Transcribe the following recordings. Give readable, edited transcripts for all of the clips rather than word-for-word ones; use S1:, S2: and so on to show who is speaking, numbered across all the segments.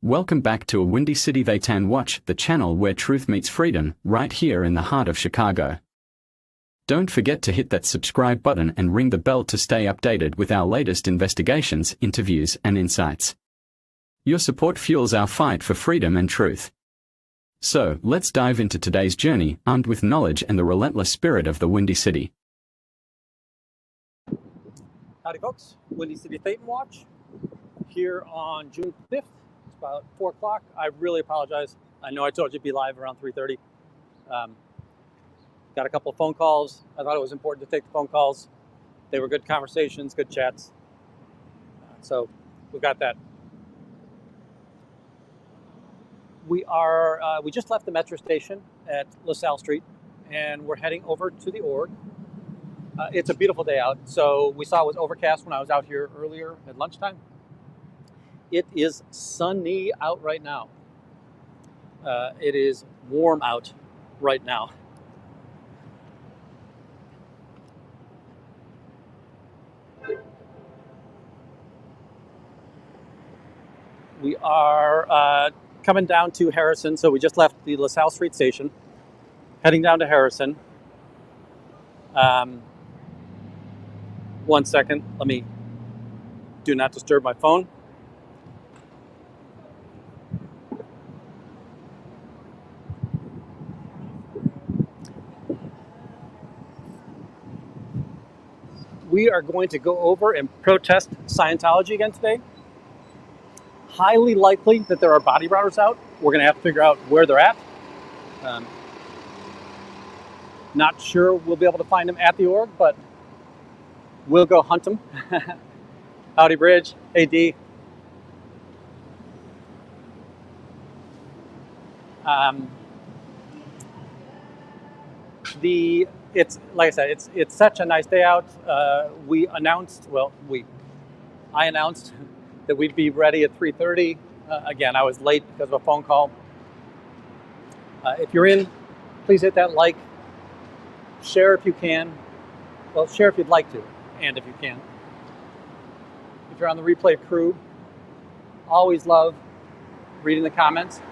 S1: Welcome back to a Windy City They Tan Watch, the channel where truth meets freedom, right here in the heart of Chicago. Don't forget to hit that subscribe button and ring the bell to stay updated with our latest investigations, interviews, and insights. Your support fuels our fight for freedom and truth. So, let's dive into today's journey, armed with knowledge and the relentless spirit of the Windy City.
S2: Howdy folks, Windy City Thetan Watch here on June 5th. It's about 4 o'clock. I really apologize. I know I told you to be live around 3:30. Got a couple of phone calls. I thought it was important to take the phone calls. They were good conversations, good chats. So we've got that. We just left the metro station at LaSalle Street and we're heading over to the org. It's a beautiful day out. So we saw it was overcast when I was out here earlier at lunchtime. It is sunny out right now. It is warm out right now. We are coming down to Harrison. So we just left the LaSalle Street station, heading down to Harrison. 1 second, let me do not disturb my phone. We are going to go over and protest Scientology again today. Highly likely that there are body routers out. We're going to have to figure out where they're at. Not sure we'll be able to find them at the org, but we'll go hunt them. Howdy, Bridge. Hey, D. It's like I said, it's such a nice day out. I announced that we'd be ready at 3:30. Again, I was late because of a phone call. If you're in, please hit that like. Share if you can. Well, share if you'd like to, and if you can. If you're on the replay crew, always love reading the comments.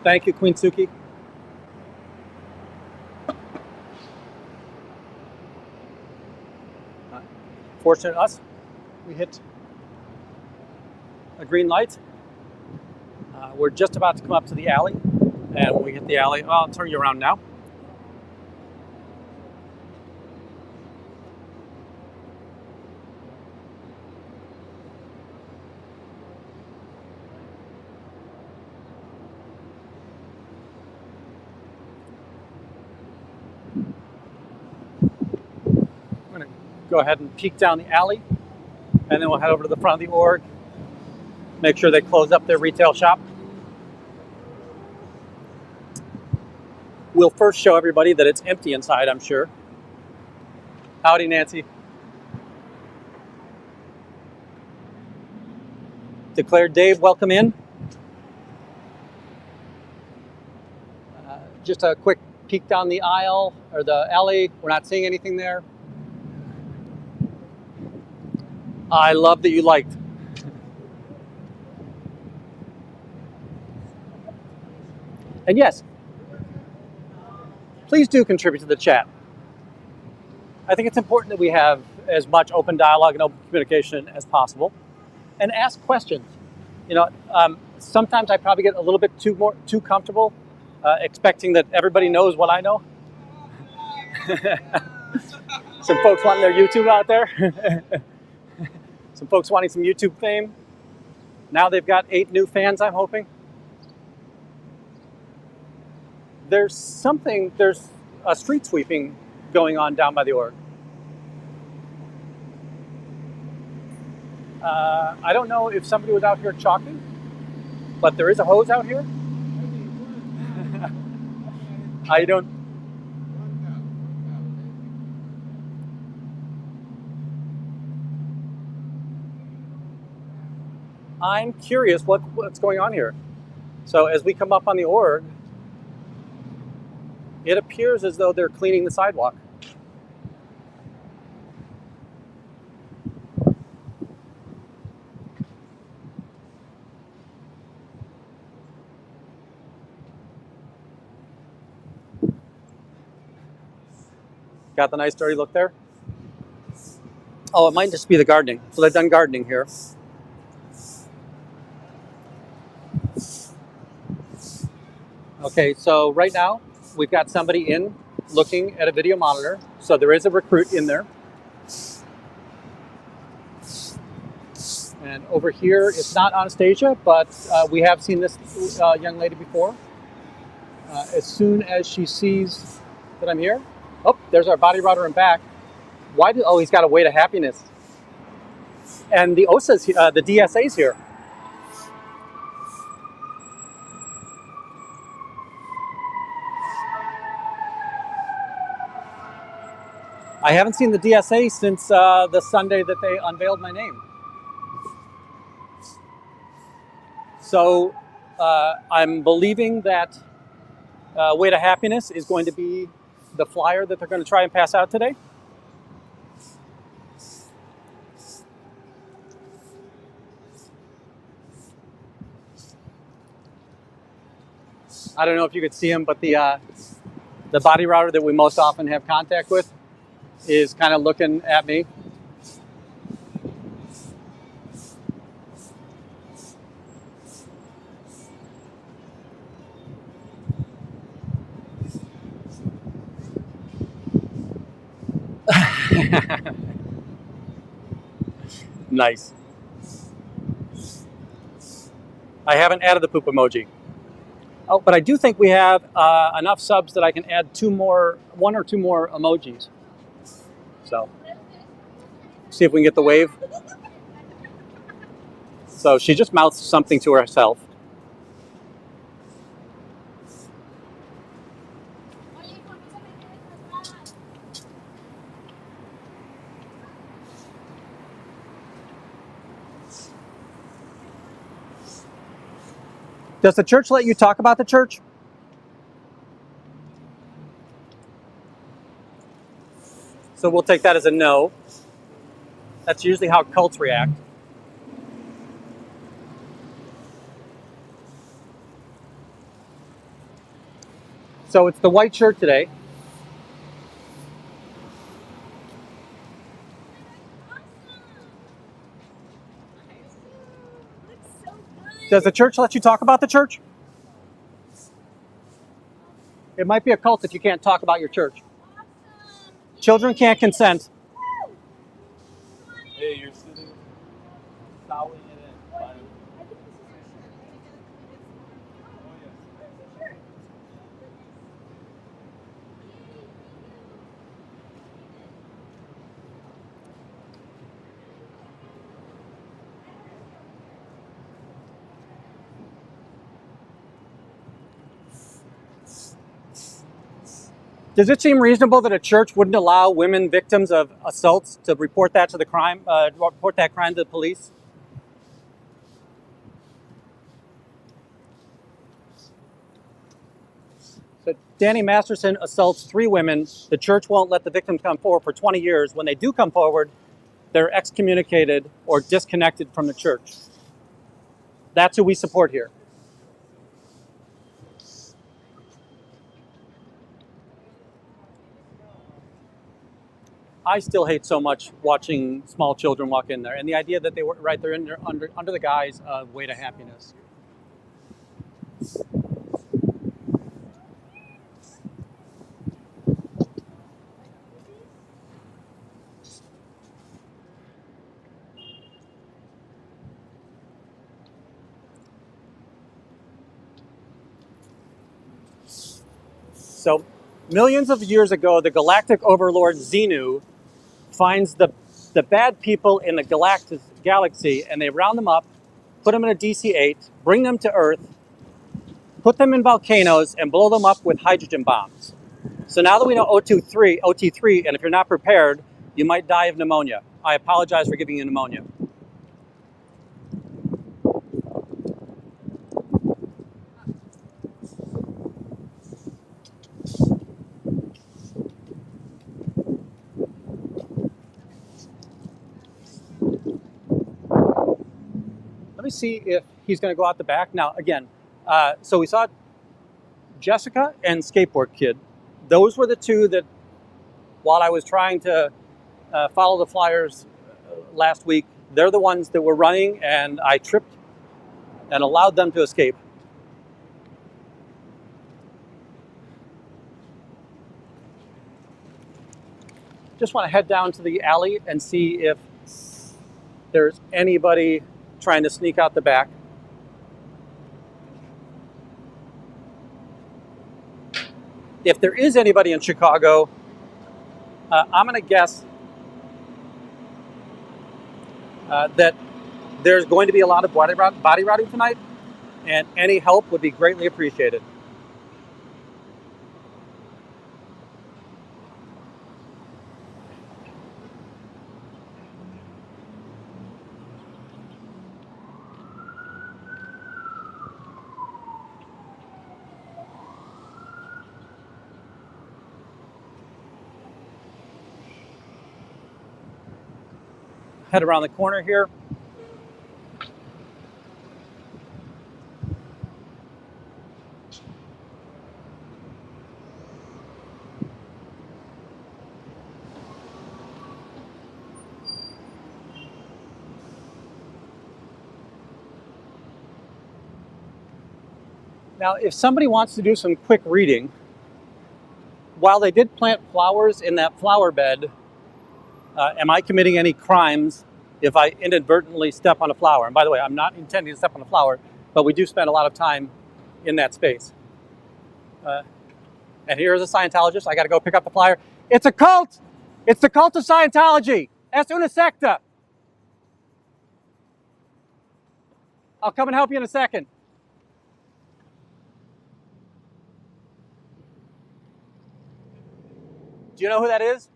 S2: Thank you, Queen Suki. Fortunate us, we hit a green light. We're just about to come up to the alley, and when we hit the alley, I'll turn you around now. I'm going to go ahead and peek down the alley, and then we'll head over to the front of the org, make sure they close up their retail shop. We'll first show everybody that it's empty inside, I'm sure. Howdy, Nancy. Declared Dave, welcome in. Just a quick peek down the aisle, or the alley. We're not seeing anything there. I love that you liked. And yes, please do contribute to the chat. I think it's important that we have as much open dialogue and open communication as possible, and ask questions. You know, sometimes I probably get a little bit too comfortable, expecting that everybody knows what I know. Some folks wanting their YouTube out there. Some folks wanting some YouTube fame. Now they've got 8 new fans, I'm hoping. There's a street sweeping going on down by the org. I don't know if somebody was out here chalking, but there is a hose out here. I'm curious what's going on here. So as we come up on the org, it appears as though they're cleaning the sidewalk. Got the nice dirty look there. Oh, it might just be the gardening. So they've done gardening here. Okay, so right now we've got somebody in looking at a video monitor. So there is a recruit in there. And over here, it's not Anastasia, but we have seen this young lady before. As soon as she sees that I'm here, oh, there's our body router in back. Oh, he's got a way to happiness. And the OSA's, the DSA's here. I haven't seen the DSA since the Sunday that they unveiled my name. So I'm believing that Way to Happiness is going to be the flyer that they're going to try and pass out today. I don't know if you could see him, but the body router that we most often have contact with is kind of looking at me. Nice. I haven't added the poop emoji. Oh, but I do think we have enough subs that I can add one or two more emojis. So, see if we can get the wave. So she just mouths something to herself. Does the church let you talk about the church? So we'll take that as a no. That's usually how cults react. So it's the white shirt today. Does the church let you talk about the church? It might be a cult if you can't talk about your church. Children can't consent.
S3: Hey, you're sitting, fouling it in. By the
S2: Does it seem reasonable that a church wouldn't allow women victims of assaults to report that to the report that crime to the police? So Danny Masterson assaults 3 women. The church won't let the victims come forward for 20 years. When they do come forward, they're excommunicated or disconnected from the church. That's who we support here. I still hate so much watching small children walk in there, and the idea that they were right there in there under the guise of Way to Happiness. So, millions of years ago, the galactic overlord Xenu finds the bad people in the galaxy, and they round them up, put them in a DC-8, bring them to Earth, put them in volcanoes, and blow them up with hydrogen bombs. So now that we know OT3, and if you're not prepared, you might die of pneumonia. I apologize for giving you pneumonia. Let me see if he's going to go out the back. Now, again, so we saw Jessica and Skateboard Kid. Those were the two that while I was trying to follow the flyers last week, they're the ones that were running, and I tripped and allowed them to escape. Just want to head down to the alley and see if there's anybody trying to sneak out the back. If there is anybody in Chicago, I'm going to guess that there's going to be a lot of body routing tonight, and any help would be greatly appreciated. Head around the corner here. Now, if somebody wants to do some quick reading, while they did plant flowers in that flower bed, am I committing any crimes if I inadvertently step on a flower? And by the way, I'm not intending to step on a flower, but we do spend a lot of time in that space. And here's a Scientologist. I got to go pick up the flyer. It's a cult. It's the cult of Scientology. Es una secta. I'll come and help you in a second. Do you know who that is?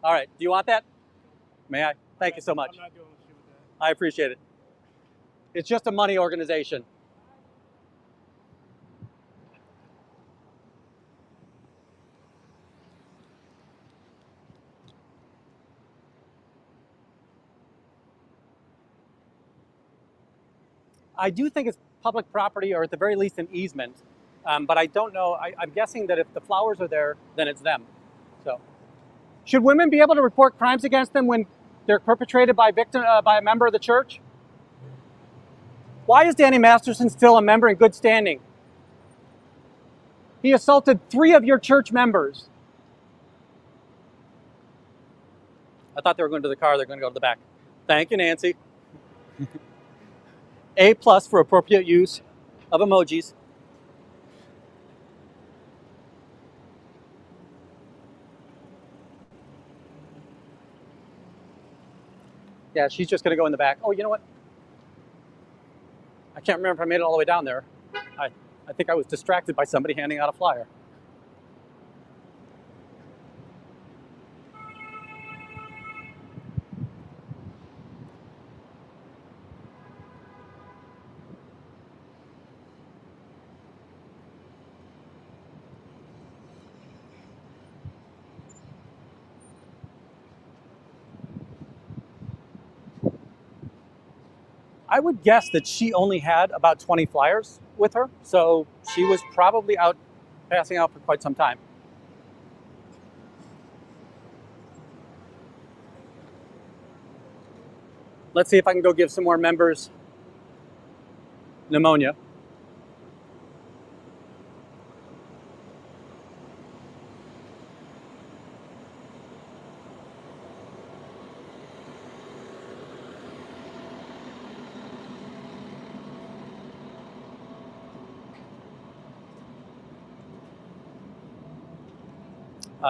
S2: All right. Do you want that? May I? Thank you so much.
S3: I'm not doing shit with that.
S2: I appreciate it. It's just a money organization. I do think it's public property, or at the very least an easement, but I don't know. I'm guessing that if the flowers are there, then it's them. So, should women be able to report crimes against them when they're perpetrated by a member of the church? Why is Danny Masterson still a member in good standing? He assaulted 3 of your church members. I thought they were going to the car. They're going to go to the back. Thank you, Nancy. A+ for appropriate use of emojis. Yeah, she's just going to go in the back. Oh, you know what? I can't remember if I made it all the way down there. I think I was distracted by somebody handing out a flyer. I would guess that she only had about 20 flyers with her, so she was probably out passing out for quite some time. Let's see if I can go give some more members pneumonia.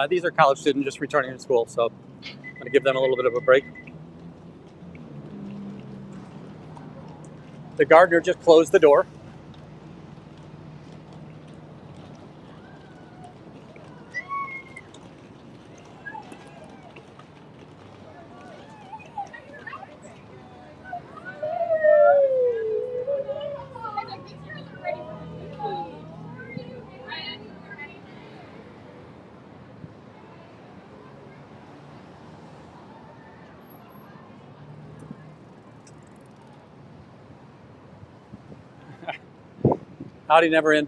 S2: These are college students just returning to school, so I'm going to give them a little bit of a break. The gardener just closed the door. Howdy, never in.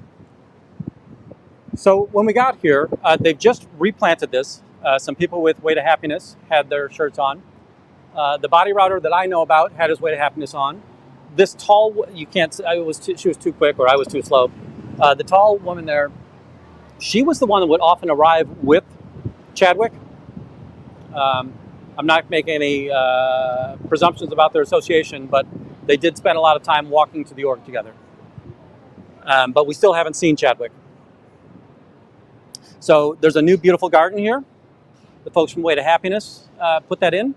S2: So when we got here, they've just replanted this. Some people with Way to Happiness had their shirts on. The body router that I know about had his Way to Happiness on. This tall, you can't, she was too quick or I was too slow. The tall woman there, she was the one that would often arrive with Chadwick. I'm not making any presumptions about their association, but they did spend a lot of time walking to the org together. But we still haven't seen Chadwick. So there's a new beautiful garden here. The folks from Way to Happiness put that in.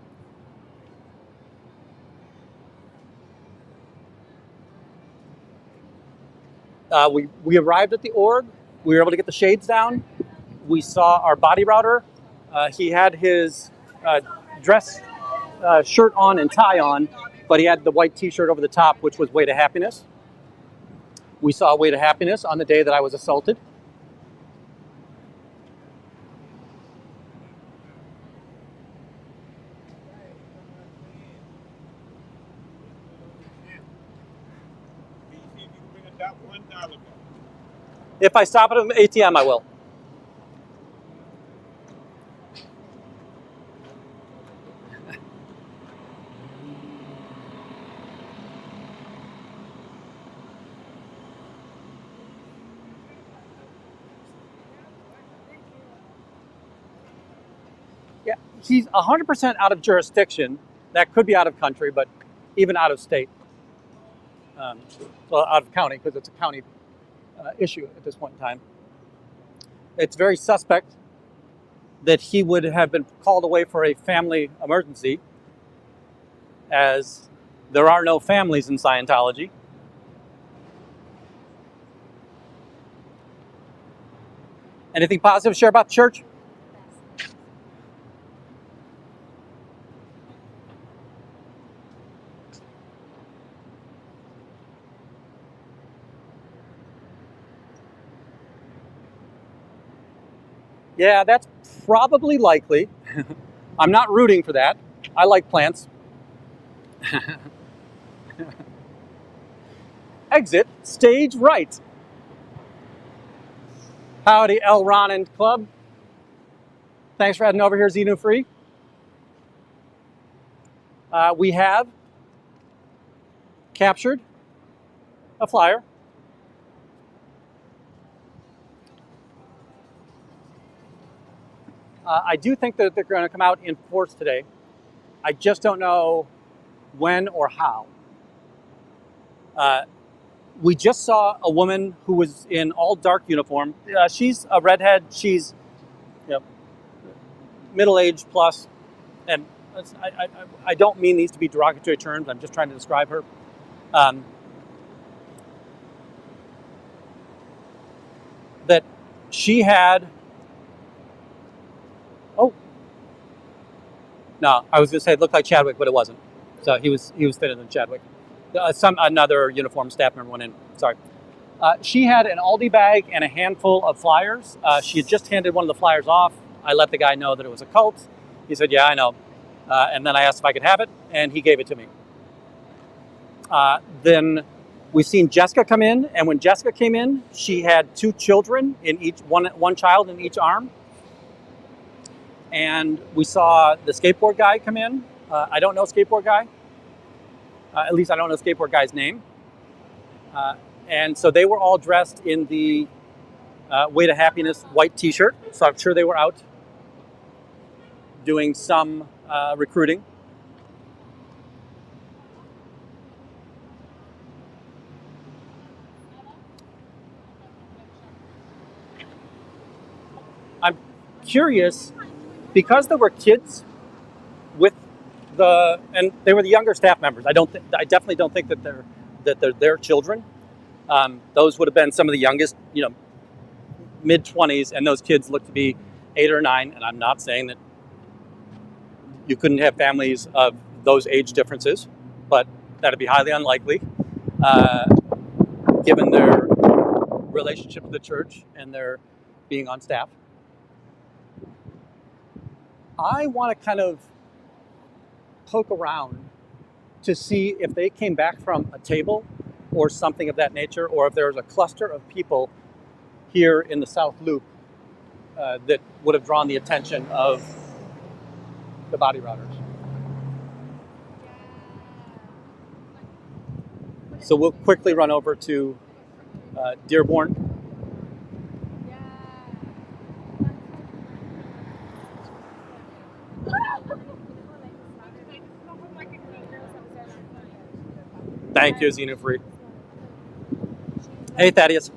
S2: We arrived at the org. We were able to get the shades down. We saw our body router. He had his dress shirt on and tie on, but he had the white t-shirt over the top, which was Way to Happiness. We saw Way to Happiness on the day that I was assaulted. If I stop at an ATM, I will. Yeah, he's 100% out of jurisdiction. That could be out of country, but even out of state. Well, out of county, because it's a county issue at this point in time. It's very suspect that he would have been called away for a family emergency, as there are no families in Scientology. Anything positive to share about the church? Yeah, that's probably likely. I'm not rooting for that. I like plants. Exit stage right. Howdy, El Ron and Club. Thanks for heading over here, Xenu Free. We have captured a flyer. I do think that they're going to come out in force today. I just don't know when or how. We just saw a woman who was in all dark uniform. She's a redhead. She's, middle-aged plus, and I don't mean these to be derogatory terms. I'm just trying to describe her. That she had. Oh, no, I was going to say it looked like Chadwick, but it wasn't. So he was thinner than Chadwick. Another uniformed staff member went in. Sorry. She had an Aldi bag and a handful of flyers. She had just handed one of the flyers off. I let the guy know that it was a cult. He said, yeah, I know. And then I asked if I could have it, and he gave it to me. Then we've seen Jessica come in, and when Jessica came in, she had two children in each, one child in each arm. And we saw the skateboard guy come in. I don't know skateboard guy. At least I don't know skateboard guy's name. And so they were all dressed in the Way to Happiness white t-shirt. So I'm sure they were out doing some recruiting. I'm curious, because there were kids with and they were the younger staff members. I definitely don't think that they're their children. Those would have been some of the youngest, mid-20s, and those kids look to be 8 or 9. And I'm not saying that you couldn't have families of those age differences, but that'd be highly unlikely, given their relationship with the church and their being on staff. I want to kind of poke around to see if they came back from a table or something of that nature, or if there was a cluster of people here in the South Loop that would have drawn the attention of the body routers. So we'll quickly run over to Dearborn. Thank you, Xenofree. Hey, Thaddeus.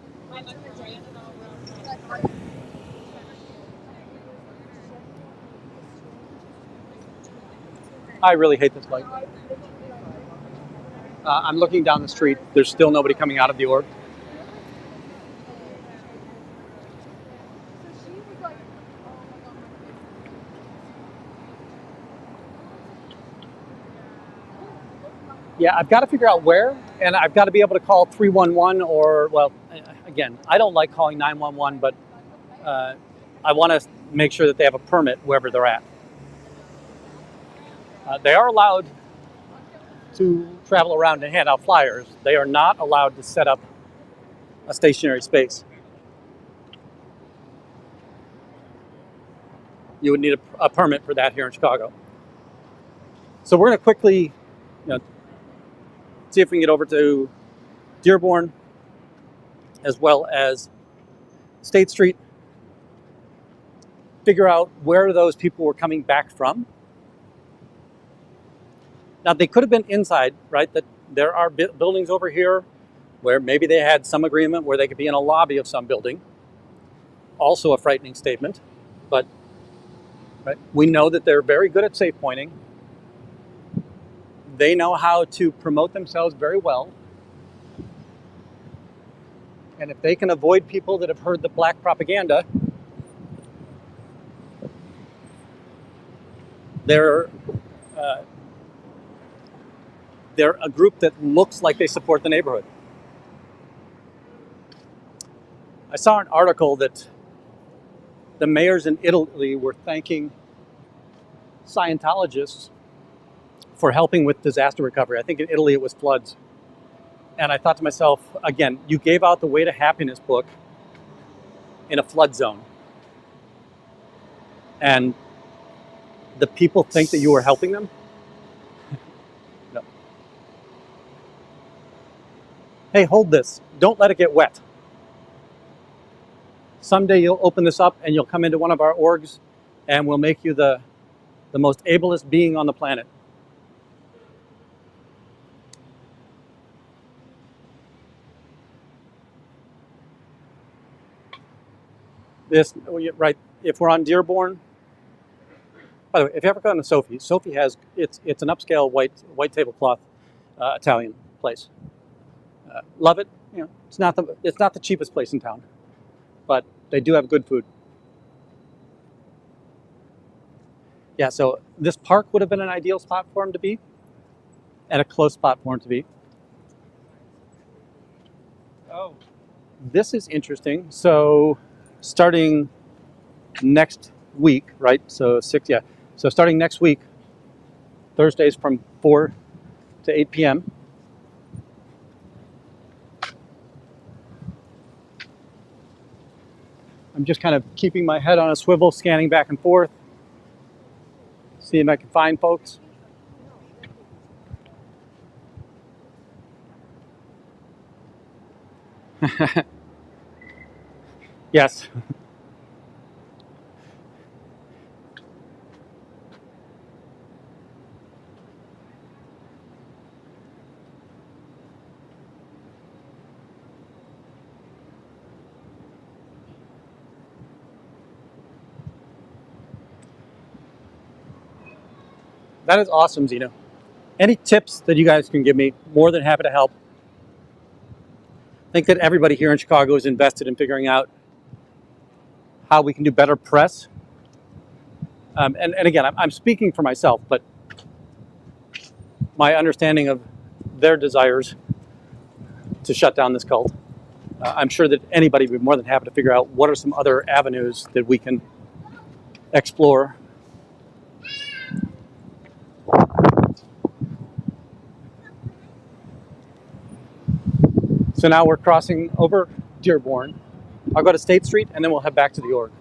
S2: I really hate this light. I'm looking down the street. There's still nobody coming out of the org. Yeah, I've got to figure out where, and I've got to be able to call 311 or, well, again, I don't like calling 911, but I want to make sure that they have a permit wherever they're at. They are allowed to travel around and hand out flyers. They are not allowed to set up a stationary space. You would need a permit for that here in Chicago. So we're going to quickly, see if we can get over to Dearborn as well as State Street. Figure out where those people were coming back from. Now, they could have been inside, right? That there are buildings over here where maybe they had some agreement where they could be in a lobby of some building. Also a frightening statement, but right, we know that they're very good at safe pointing. They know how to promote themselves very well. And if they can avoid people that have heard the black propaganda, they're a group that looks like they support the neighborhood. I saw an article that the mayors in Italy were thanking Scientologists for helping with disaster recovery. I think in Italy it was floods. And I thought to myself, again, you gave out the Way to Happiness book in a flood zone. And the people think that you were helping them? No. Hey, hold this. Don't let it get wet. Someday you'll open this up and you'll come into one of our orgs and we'll make you the most ablest being on the planet. This, right, if we're on Dearborn, by the way, if you ever gone to Sophie has, it's an upscale white tablecloth Italian place. Love it. It's not the cheapest place in town, but they do have good food. Yeah, so this park would have been an ideal spot for him to be, and a close spot for him to be.
S3: Oh,
S2: This is interesting. So starting next week, right? So So starting next week, Thursdays from 4 to 8 p.m. I'm just kind of keeping my head on a swivel, scanning back and forth, see if I can find folks. Yes. That is awesome, Zeno. Any tips that you guys can give me, more than happy to help. I think that everybody here in Chicago is invested in figuring out how we can do better press. And again, I'm speaking for myself, but my understanding of their desires to shut down this cult, I'm sure that anybody would be more than happy to figure out what are some other avenues that we can explore. So now we're crossing over Dearborn. I'll go to State Street and then we'll head back to the org.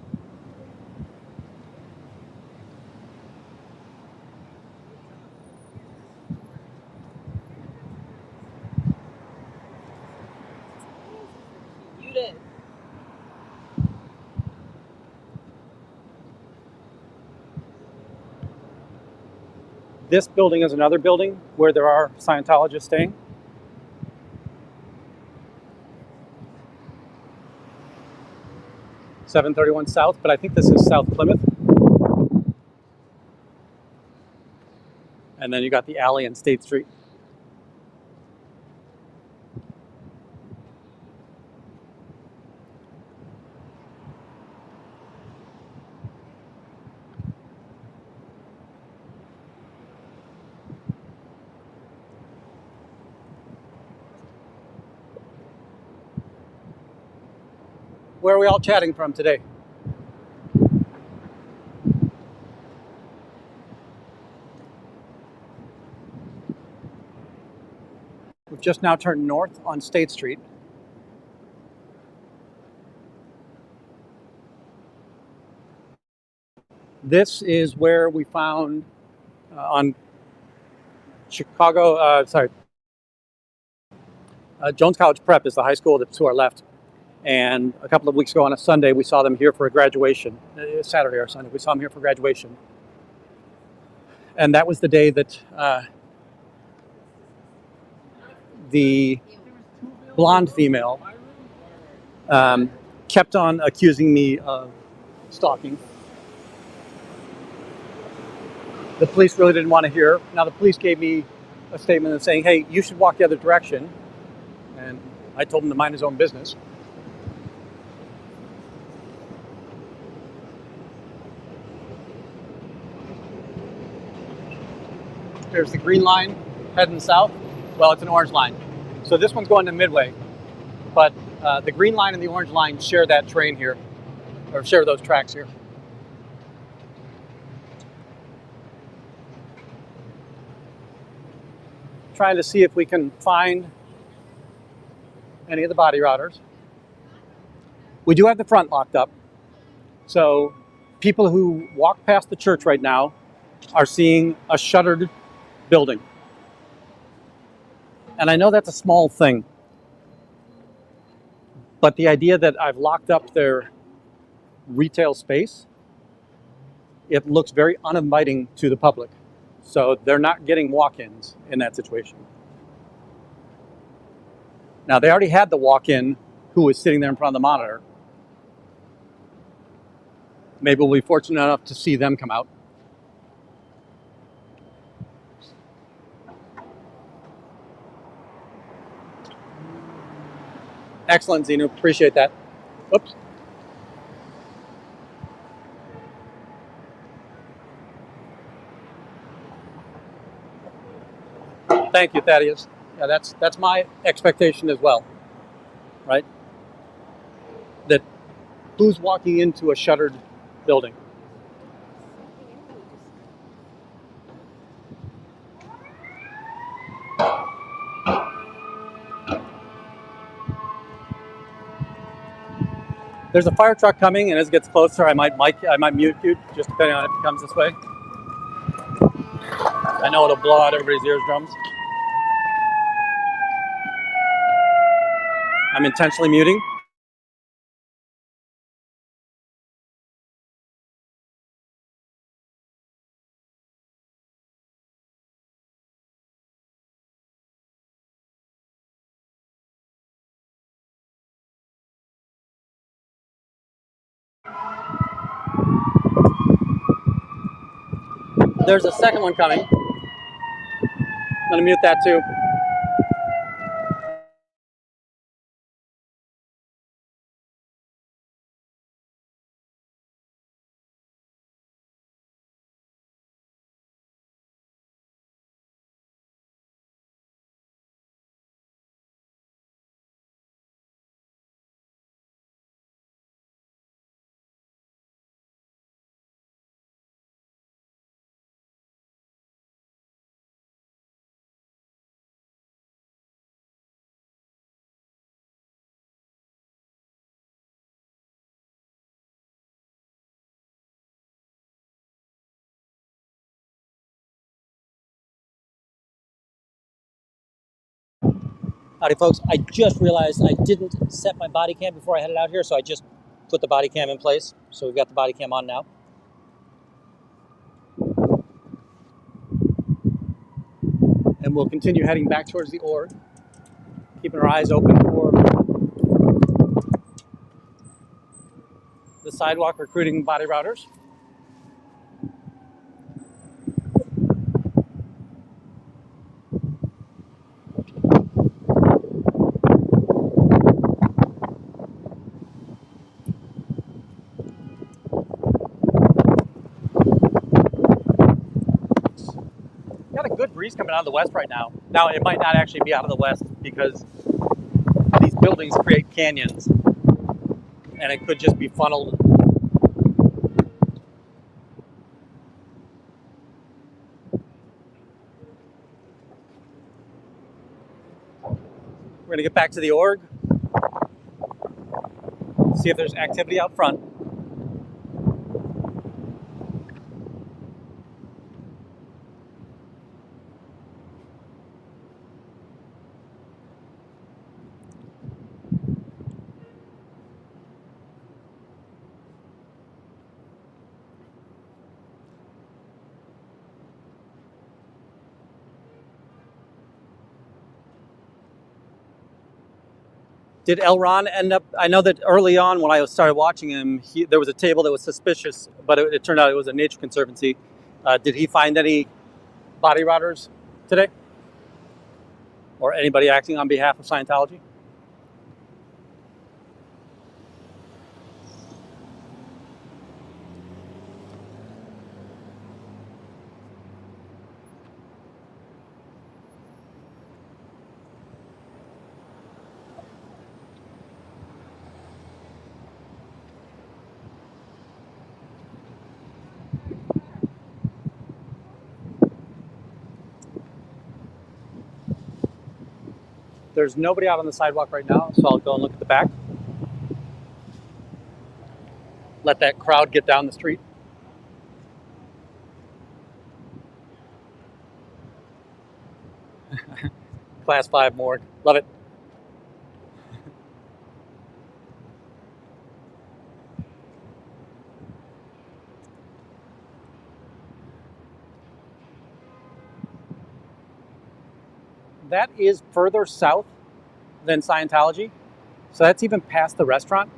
S2: This building is another building where there are Scientologists staying. (731) South, but I think this is South Plymouth. And then you got the alley and State Street. Where are we all chatting from today? We've just now turned north on State Street. This is where we found on Jones College Prep is the high school that's to our left. And a couple of weeks ago on a Sunday, we saw them here for a graduation. Saturday or Sunday, we saw them here for graduation. And that was the day that the blonde female kept on accusing me of stalking. The police really didn't want to hear. Now the police gave me a statement saying, hey, you should walk the other direction. And I told him to mind his own business. There's the green line heading south. Well, it's an orange line. So this one's going to Midway. But the green line and the orange line share that train here, or share those tracks here. Trying to see if we can find any of the body rotters. We do have the front locked up. So people who walk past the church right now are seeing a shuttered building. And I know that's a small thing, but the idea that I've locked up their retail space, it looks very uninviting to the public. So they're not getting walk-ins in that situation. Now, they already had the walk-in who was sitting there in front of the monitor. Maybe we'll be fortunate enough to see them come out. Excellent, Zenu. Appreciate that. Oops. Thank you, Thaddeus. Yeah, that's my expectation as well, right? That who's walking into a shuttered building? There's a fire truck coming, and as it gets closer, I might mute you, just depending on if it comes this way. I know it'll blow out everybody's eardrums. I'm intentionally muting. There's a second one coming. I'm going to mute that too. Howdy, folks. I just realized I didn't set my body cam before I headed out here, so I just put the body cam in place. So we've got the body cam on now. we'll continue heading back towards the org, keeping our eyes open for the sidewalk recruiting body routers. Got a good breeze coming out of the west right now. Now, it might not actually be out of the west because these buildings create canyons, and it could just be funneled. We're going to get back to the org, see if there's activity out front. Did Elron end up? I know that early on when I started watching him, there was a table that was suspicious, but it turned out it was a nature conservancy. Did he find any body routers today? Or anybody acting on behalf of Scientology? There's nobody out on the sidewalk right now, so I'll go and look at the back. Let that crowd get down the street. Class 5 morgue. Love it. That is further south than Scientology. So that's even past the restaurant.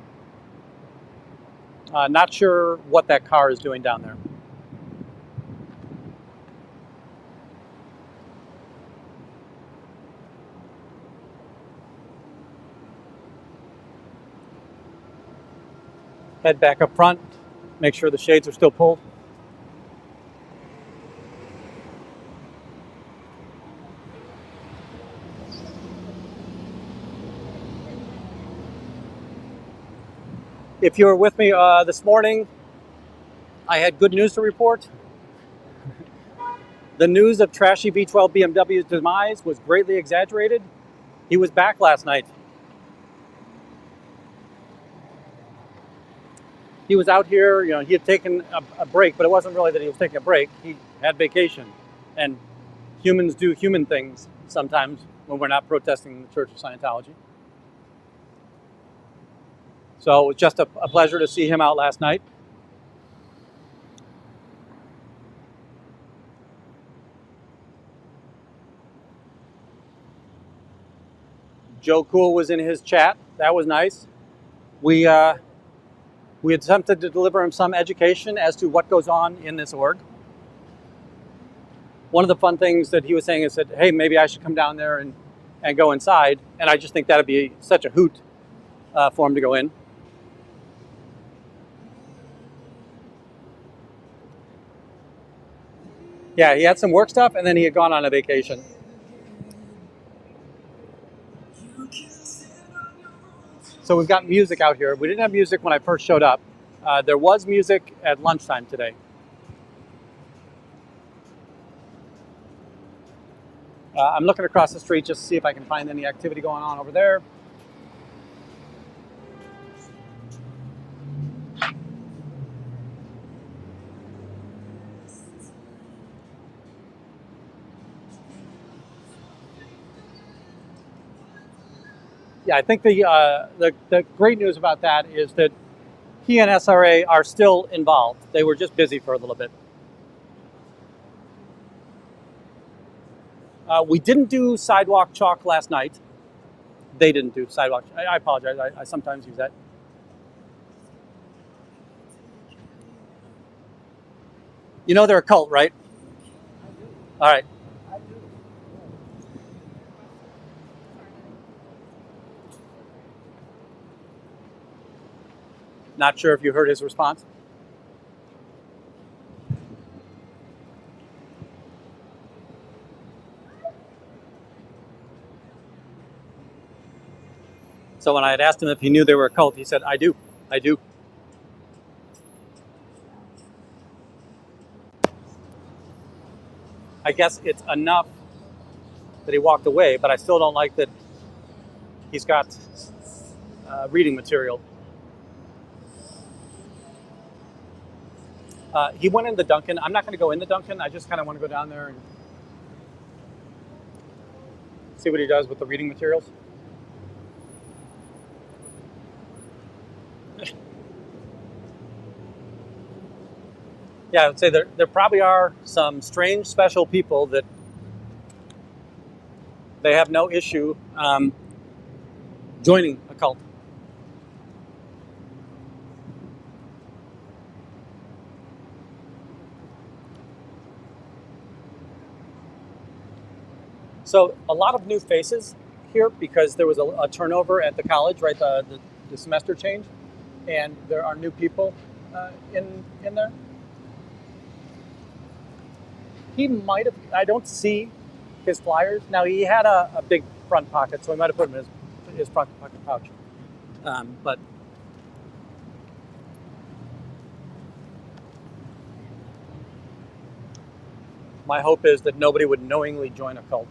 S2: Not sure what that car is doing down there. Head back up front, make sure the shades are still pulled. If you were with me this morning, I had good news to report. The news of trashy V12 BMW's demise was greatly exaggerated. He was back last night. He was out here, he had taken a break, but it wasn't really that he was taking a break. He had vacation. And humans do human things sometimes when we're not protesting the Church of Scientology. So it was just a pleasure to see him out last night. Joe Cool was in his chat. That was nice. We attempted to deliver him some education as to what goes on in this org. One of the fun things that he was saying is that, hey, maybe I should come down there and go inside. And I just think that'd be such a hoot for him to go in. Yeah, he had some work stuff and then he had gone on a vacation. So we've got music out here. We didn't have music when I first showed up. There was music at lunchtime today. I'm looking across the street just to see if I can find any activity going on over there. Yeah, I think the great news about that is that he and SRA are still involved. They were just busy for a little bit. We didn't do sidewalk chalk last night. They didn't do sidewalk. I apologize. I sometimes use that. You know they're a cult, right? All right. Not sure if you heard his response. So when I had asked him if he knew they were a cult, he said, I do. I do. I guess it's enough that he walked away, but I still don't like that he's got reading material. He went in the Dunkin'. I'm not going to go in the Dunkin'. I just kind of want to go down there and see what he does with the reading materials. Yeah, I would say there probably are some strange, special people that they have no issue joining a cult. So a lot of new faces here because there was a turnover at the college, right? The semester change, and there are new people in there. He might have. I don't see his flyers now. He had a big front pocket, so he might have put them in his front pocket pouch. But my hope is that nobody would knowingly join a cult.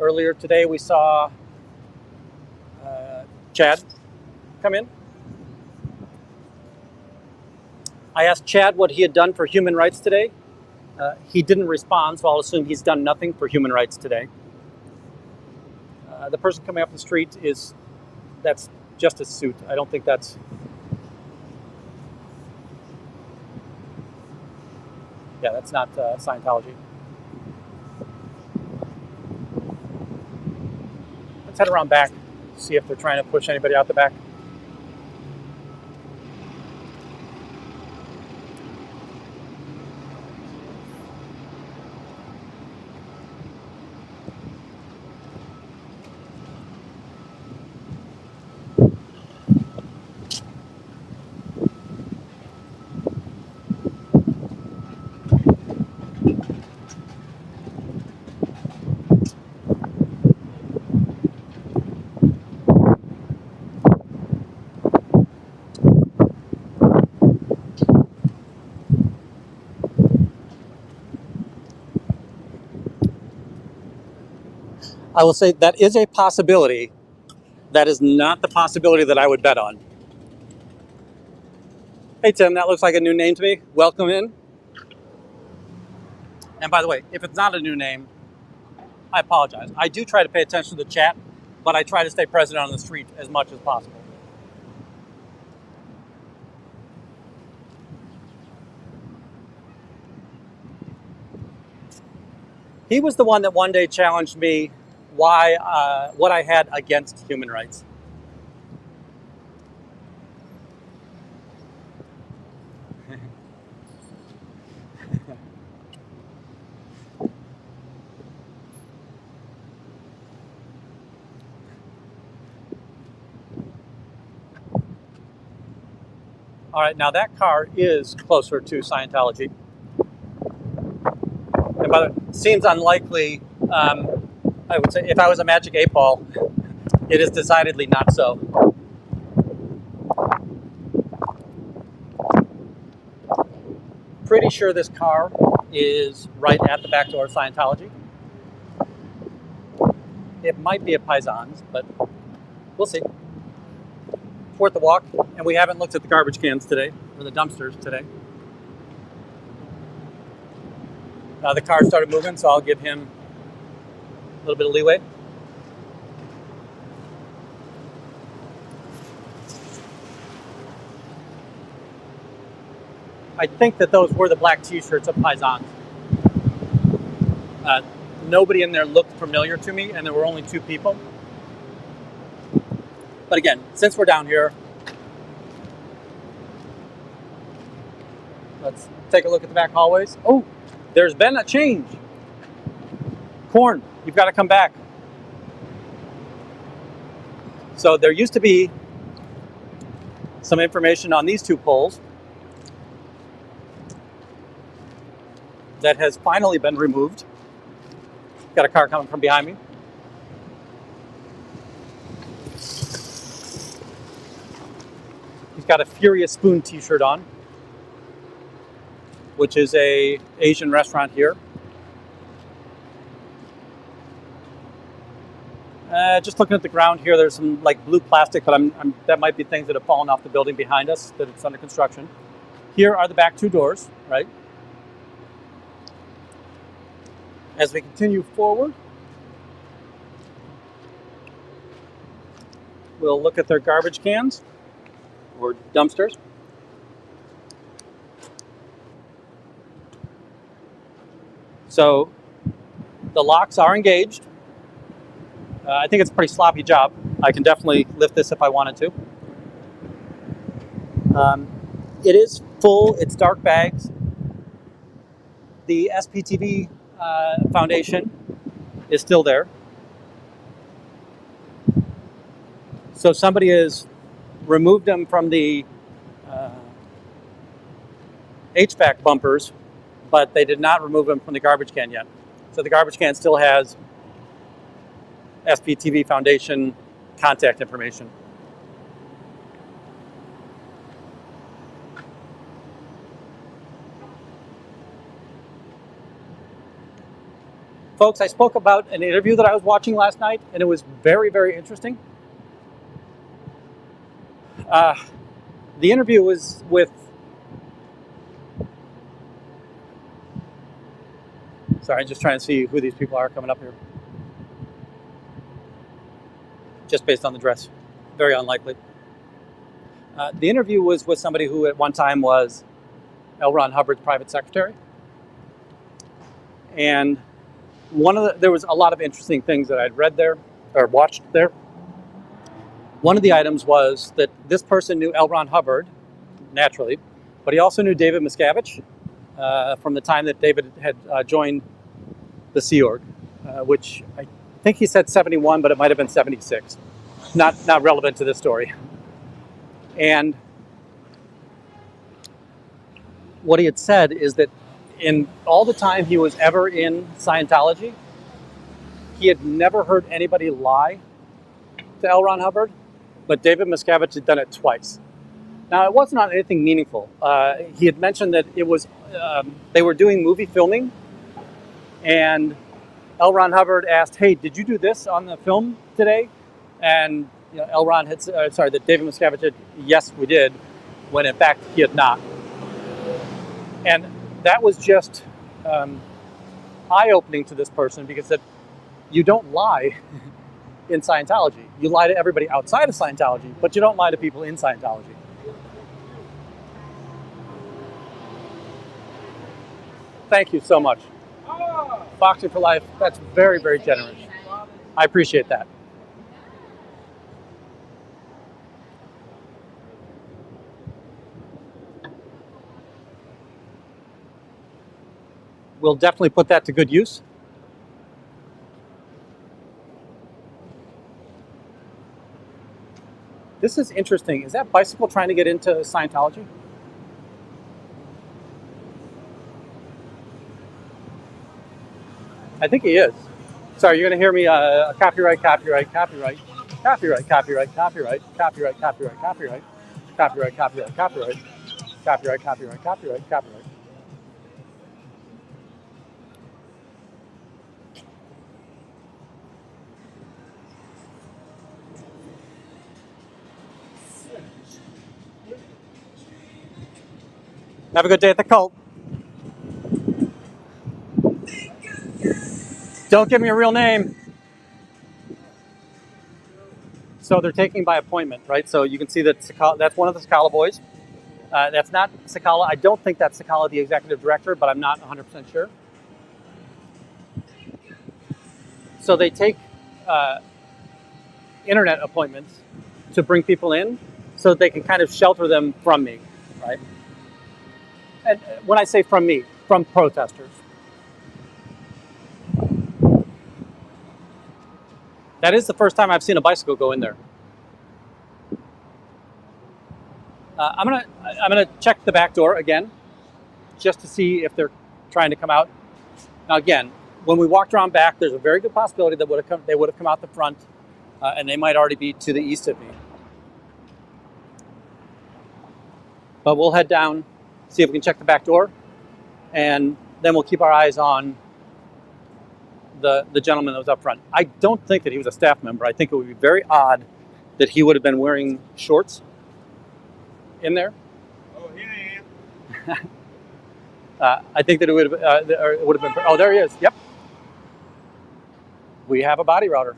S2: Earlier today, we saw Chad come in. I asked Chad what he had done for human rights today. He didn't respond, so I'll assume he's done nothing for human rights today. The person coming up the street that's just a suit. I don't think that's... Yeah, that's not Scientology. Let's head around back, see if they're trying to push anybody out the back. I will say that is a possibility. That is not the possibility that I would bet on. Hey, Tim, that looks like a new name to me. Welcome in. And by the way, if it's not a new name, I apologize. I do try to pay attention to the chat, but I try to stay present on the street as much as possible. He was the one that one day challenged me what I had against human rights. All right, now that car is closer to Scientology. And by the way, it seems unlikely. I would say if I was a magic 8-ball, it is decidedly not so. Pretty sure this car is right at the back door of Scientology. It might be a Paisan's, but we'll see. It's worth the walk, and we haven't looked at the garbage cans today, or the dumpsters today. The car started moving, so I'll give him a little bit of leeway. I think that those were the black t-shirts of Paisans. Nobody in there looked familiar to me, and there were only 2 people. But again, since we're down here, let's take a look at the back hallways. Oh, there's been a change. Corn, you've got to come back. So there used to be some information on these 2 poles that has finally been removed. Got a car coming from behind me. He's got a Furious Spoon t-shirt on, which is a Asian restaurant here. Just looking at the ground here, there's some like blue plastic, but that might be things that have fallen off the building behind us, that it's under construction. Here are the back 2 doors, right? As we continue forward, we'll look at their garbage cans or dumpsters. So the locks are engaged. I think it's a pretty sloppy job. I can definitely lift this if I wanted to. It is full, it's dark bags. The SPTV foundation is still there. So somebody has removed them from the HVAC bumpers, but they did not remove them from the garbage can yet. So the garbage can still has SPTV Foundation contact information. Folks, I spoke about an interview that I was watching last night, and it was very, very interesting. The interview was with, sorry, I'm just trying to see who these people are coming up here. Just based on the dress, very unlikely. The interview was with somebody who at one time was L. Ron Hubbard's private secretary. And there was a lot of interesting things that I'd read there, or watched there. One of the items was that this person knew L. Ron Hubbard, naturally, but he also knew David Miscavige from the time that David had joined the Sea Org, which I think he said 71, but it might have been 76. Not relevant to this story. And what he had said is that in all the time he was ever in Scientology, he had never heard anybody lie to L. Ron Hubbard, but David Miscavige had done it twice. Now, it wasn't on anything meaningful. He had mentioned that it was they were doing movie filming, and L. Ron Hubbard asked, "Hey, did you do this on the film today?" And L. Ron had, that David Miscavige said, "Yes, we did," when in fact he had not. And that was just eye-opening to this person, because that you don't lie in Scientology. You lie to everybody outside of Scientology, but you don't lie to people in Scientology. Thank you so much. Boxing for life, that's very, very generous. I appreciate that. We'll definitely put that to good use. This is interesting. Is that bicycle trying to get into Scientology? I think he is. Sorry, you're going to hear me copyright, copyright, copyright, copyright, copyright, copyright, copyright, copyright, copyright, copyright, copyright, copyright, copyright, copyright, copyright, copyright. Have a good day at the cult. Don't give me a real name. So they're taking by appointment, right? So you can see that that's one of the Cecala boys. That's not Cecala. I don't think that's Cecala, the executive director, but I'm not 100% sure. So they take internet appointments to bring people in so that they can kind of shelter them from me, right? And when I say from me, from protesters. That is the first time I've seen a bicycle go in there. I'm gonna check the back door again, just to see if they're trying to come out. Now again, when we walked around back, there's a very good possibility that they would have come out the front, and they might already be to the east of me. But we'll head down, see if we can check the back door, and then we'll keep our eyes on the gentleman that was up front. I don't think that he was a staff member. I think it would be very odd that he would have been wearing shorts in there.
S3: Oh, here I am.
S2: I think that it would have been. Oh, there he is. Yep. We have a body router.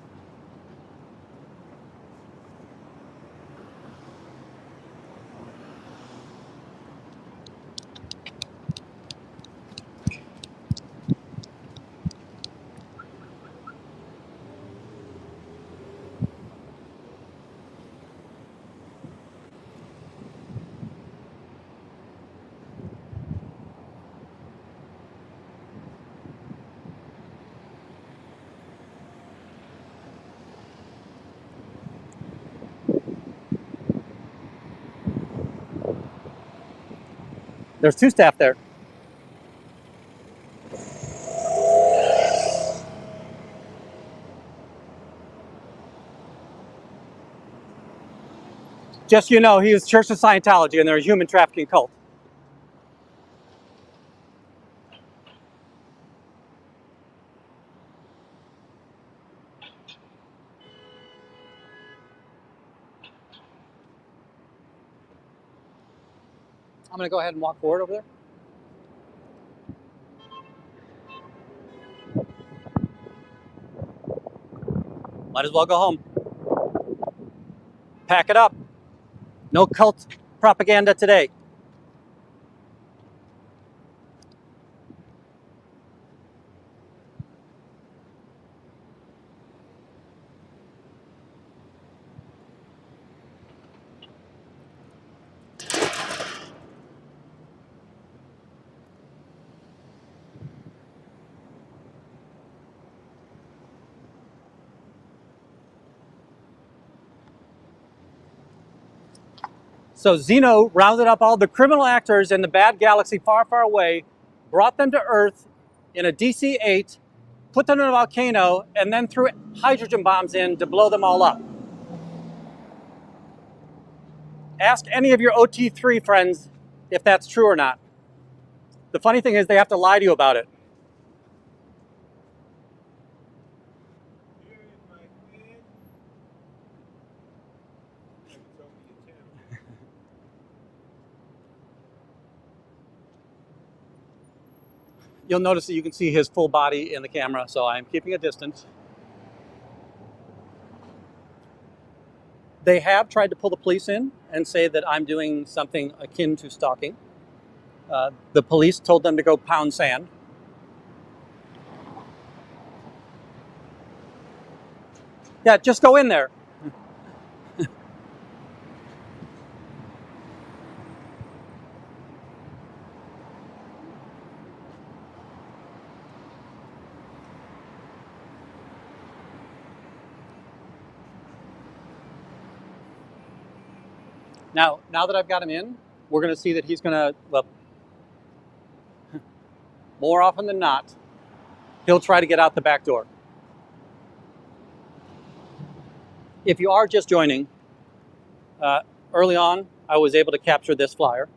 S2: There's two staff there. Just so you know, he is Church of Scientology, and they're a human trafficking cult. I'm going to go ahead and walk forward over there. Might as well go home. Pack it up. No cult propaganda today. So Zeno rounded up all the criminal actors in the bad galaxy far, far away, brought them to Earth in a DC-8, put them in a volcano, and then threw hydrogen bombs in to blow them all up. Ask any of your OT3 friends if that's true or not. The funny thing is they have to lie to you about it.
S3: Here is my kid. Have you told me your channel?
S2: You'll notice that you can see his full body in the camera, so I'm keeping a distance. They have tried to pull the police in and say that I'm doing something akin to stalking. The police told them to go pound sand. Yeah, just go in there. Now that I've got him in, we're going to see that he's going to, well, more often than not, he'll try to get out the back door. If you are just joining, early on, I was able to capture this flyer.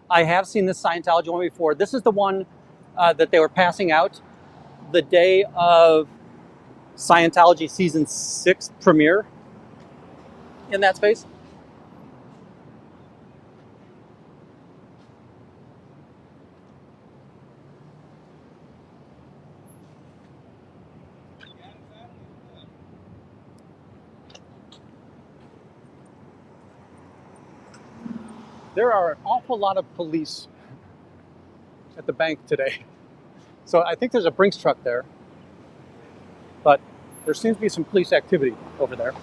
S2: I have seen this Scientology one before. This is the one that they were passing out the day of Scientology season 6 premiere in that space. There are an awful lot of police at the bank today. So I think there's a Brinks truck there, but there seems to be some police activity over there.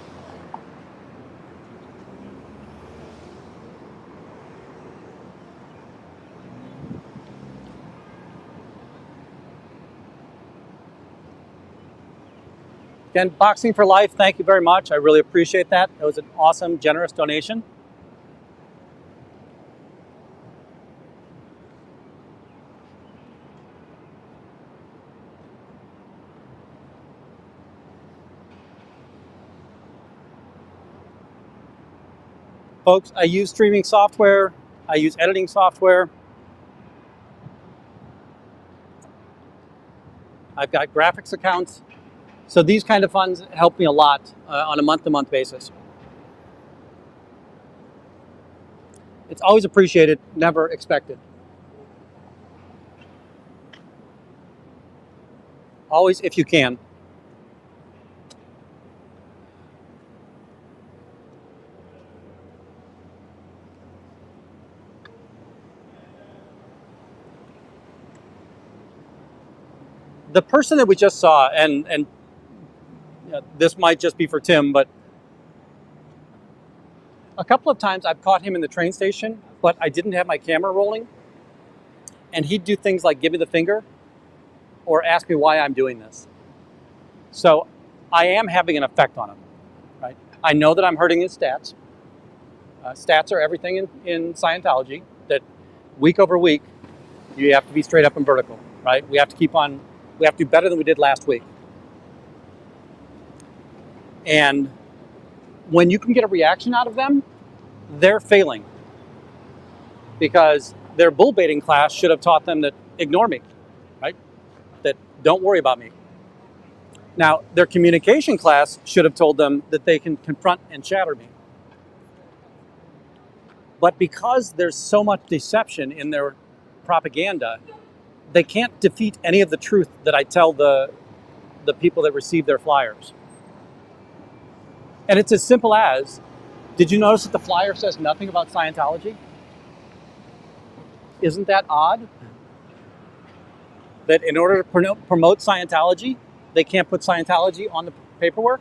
S2: Again, Boxing for Life, thank you very much. I really appreciate that. It was an awesome, generous donation. Folks, I use streaming software. I use editing software. I've got graphics accounts. So these kind of funds help me a lot on a month-to-month basis. It's always appreciated, never expected. Always if you can. The person that we just saw, and this might just be for Tim, but a couple of times I've caught him in the train station, but I didn't have my camera rolling. And he'd do things like give me the finger or ask me why I'm doing this. So I am having an effect on him, right? I know that I'm hurting his stats. Stats are everything in Scientology, that week over week, you have to be straight up and vertical, right? We have to do better than we did last week. And when you can get a reaction out of them, they're failing. Because their bull baiting class should have taught them that ignore me, right? That don't worry about me. Now, their communication class should have told them that they can confront and shatter me. But because there's so much deception in their propaganda, they can't defeat any of the truth that I tell the people that receive their flyers. And it's as simple as, did you notice that the flyer says nothing about Scientology? Isn't that odd? That in order to promote Scientology, they can't put Scientology on the paperwork?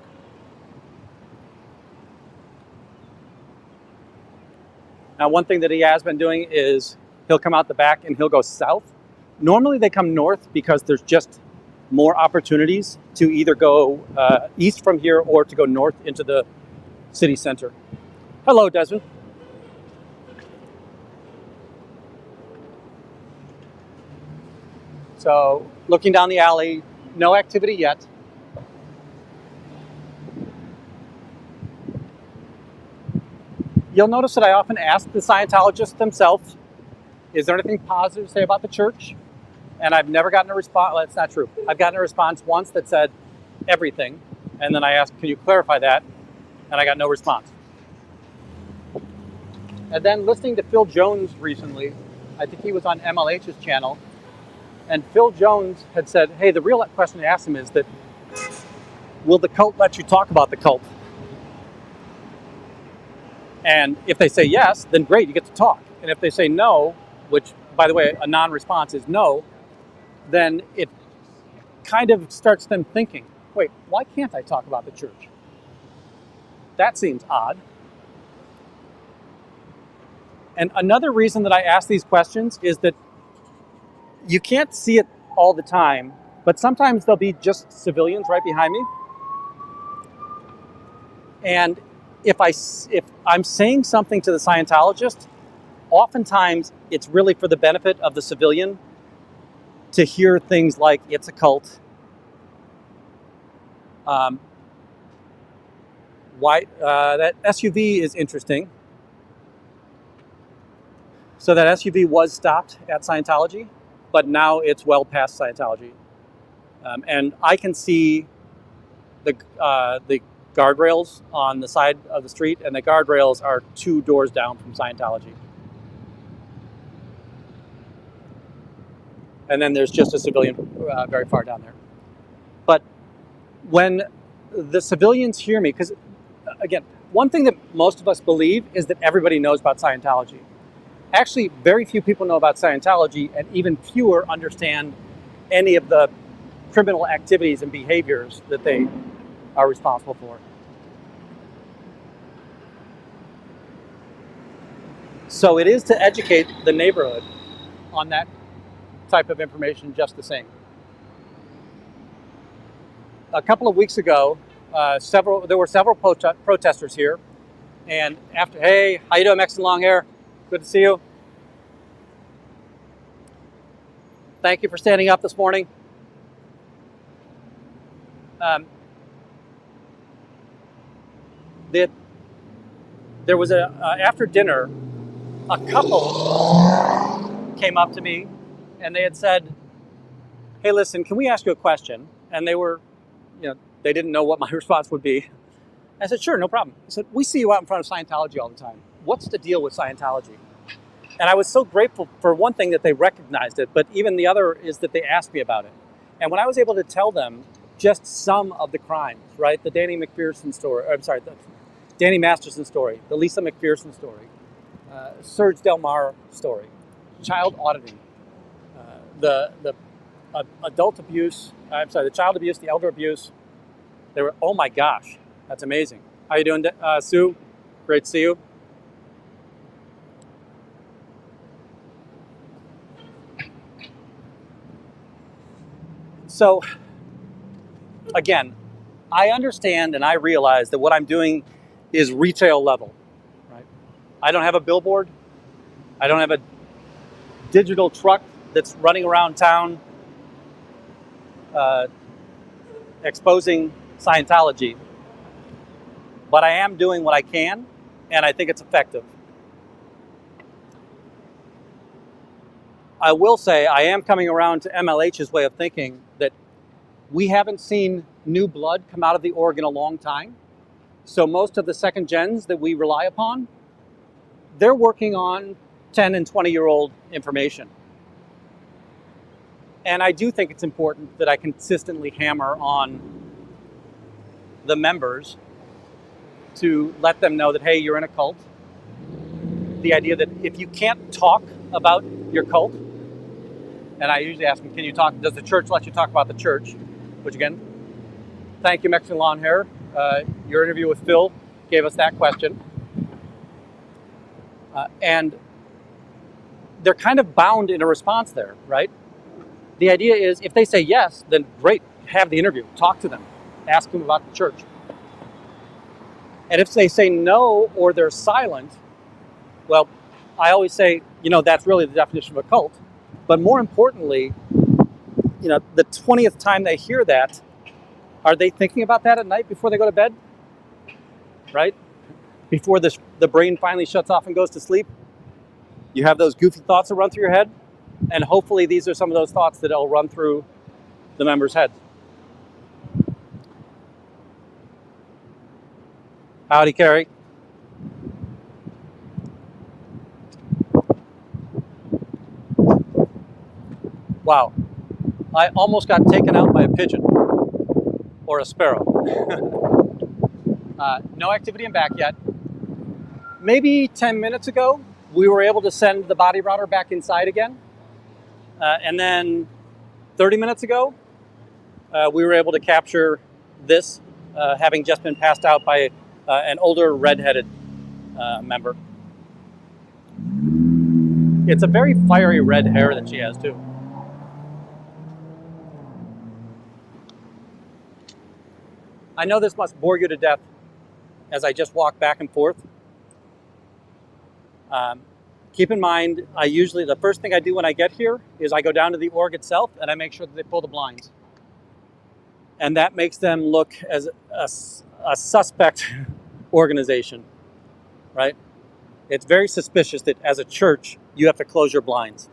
S2: Now, one thing that he has been doing is he'll come out the back and he'll go south. Normally they come north because there's just more opportunities to either go east from here or to go north into the city center. Hello, Desmond. So, looking down the alley, no activity yet. You'll notice that I often ask the Scientologists themselves, is there anything positive to say about the church? And I've never gotten a response. Well, that's not true. I've gotten a response once that said everything. And then I asked, can you clarify that? And I got no response. And then listening to Phil Jones recently, I think he was on MLH's channel. And Phil Jones had said, hey, the real question I asked him is that, will the cult let you talk about the cult? And if they say yes, then great, you get to talk. And if they say no, which, by the way, a non-response is no, then it kind of starts them thinking, wait, why can't I talk about the church? That seems odd. And another reason that I ask these questions is that you can't see it all the time, but sometimes there'll be just civilians right behind me. And if I'm saying something to the Scientologist, oftentimes it's really for the benefit of the civilian to hear things like it's a cult. That SUV is interesting. So that SUV was stopped at Scientology, but now it's well past Scientology. And I can see the guardrails on the side of the street, and the guardrails are 2 doors down from Scientology. And then there's just a civilian very far down there. But when the civilians hear me, because again, one thing that most of us believe is that everybody knows about Scientology. Actually, very few people know about Scientology, and even fewer understand any of the criminal activities and behaviors that they are responsible for. So it is to educate the neighborhood on that type of information just the same. A couple of weeks ago, there were several protesters here, and after, hey, how you doing, Mexican long hair? Good to see you. Thank you for standing up this morning. There was after dinner, a couple came up to me, and they had said, "Hey, listen, can we ask you a question?" And they were, they didn't know what my response would be. I said, "Sure, no problem." I said, "We see you out in front of Scientology all the time. What's the deal with Scientology?" And I was so grateful for one thing that they recognized it, but even the other is that they asked me about it. And when I was able to tell them just some of the crimes, right? The Danny McPherson story, the Danny Masterson story, the Lisa McPherson story, Serge Delmar story, child auditing, the adult abuse, the child abuse, the elder abuse. They were, oh my gosh, that's amazing. How you doing, Sue? Great to see you. So, again, I understand and I realize that what I'm doing is retail level, right? I don't have a billboard. I don't have a digital truck that's running around town exposing Scientology. But I am doing what I can, and I think it's effective. I will say I am coming around to MLH's way of thinking that we haven't seen new blood come out of the org in a long time. So most of the second gens that we rely upon, they're working on 10 and 20-year-old information. And I do think it's important that I consistently hammer on the members to let them know that, hey, you're in a cult. The idea that if you can't talk about your cult, and I usually ask them, can you talk, does the church let you talk about the church? Which again, thank you, Mexican Lawn Hair. Your interview with Phil gave us that question. And they're kind of bound in a response there, right? The idea is if they say yes, then great, have the interview, talk to them, ask them about the church. And if they say no or they're silent, well, I always say, that's really the definition of a cult. But more importantly, the 20th time they hear that, are they thinking about that at night before they go to bed? Right? Before the brain finally shuts off and goes to sleep, you have those goofy thoughts that run through your head. And hopefully these are some of those thoughts that will run through the members' heads. Howdy, Carrie. Wow. I almost got taken out by a pigeon or a sparrow. No activity in back yet. Maybe 10 minutes ago, we were able to send the body router back inside again. And then 30 minutes ago, we were able to capture this, having just been passed out by an older redheaded member. It's a very fiery red hair that she has too. I know this must bore you to death as I just walk back and forth. Keep in mind, the first thing I do when I get here is I go down to the org itself and I make sure that they pull the blinds. And that makes them look as a suspect organization, right? It's very suspicious that as a church, you have to close your blinds.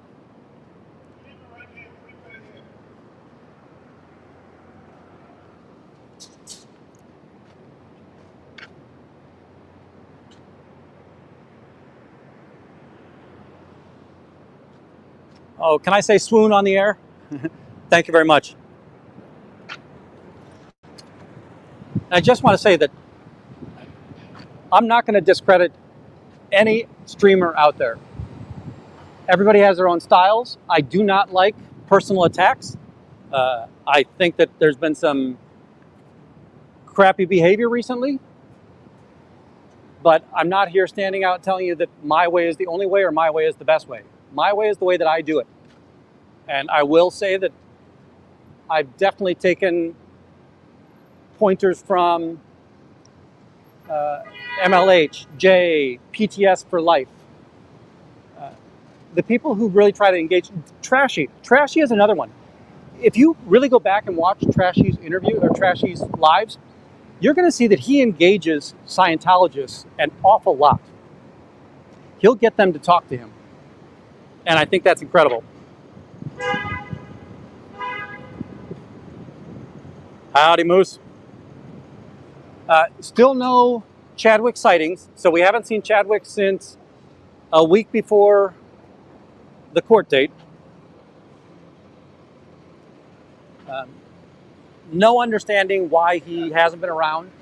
S2: Oh, can I say swoon on the air? Thank you very much. I just want to say that I'm not going to discredit any streamer out there. Everybody has their own styles. I do not like personal attacks. I think that there's been some crappy behavior recently, but I'm not here standing out telling you that my way is the only way or my way is the best way. My way is the way that I do it. And I will say that I've definitely taken pointers from MLH, J, PTS for life. The people who really try to engage, Trashy is another one. If you really go back and watch Trashy's interview or Trashy's lives, you're going to see that he engages Scientologists an awful lot. He'll get them to talk to him. And I think that's incredible. Howdy, Moose. Still no Chadwick sightings. So we haven't seen Chadwick since a week before the court date. No understanding why he hasn't been around.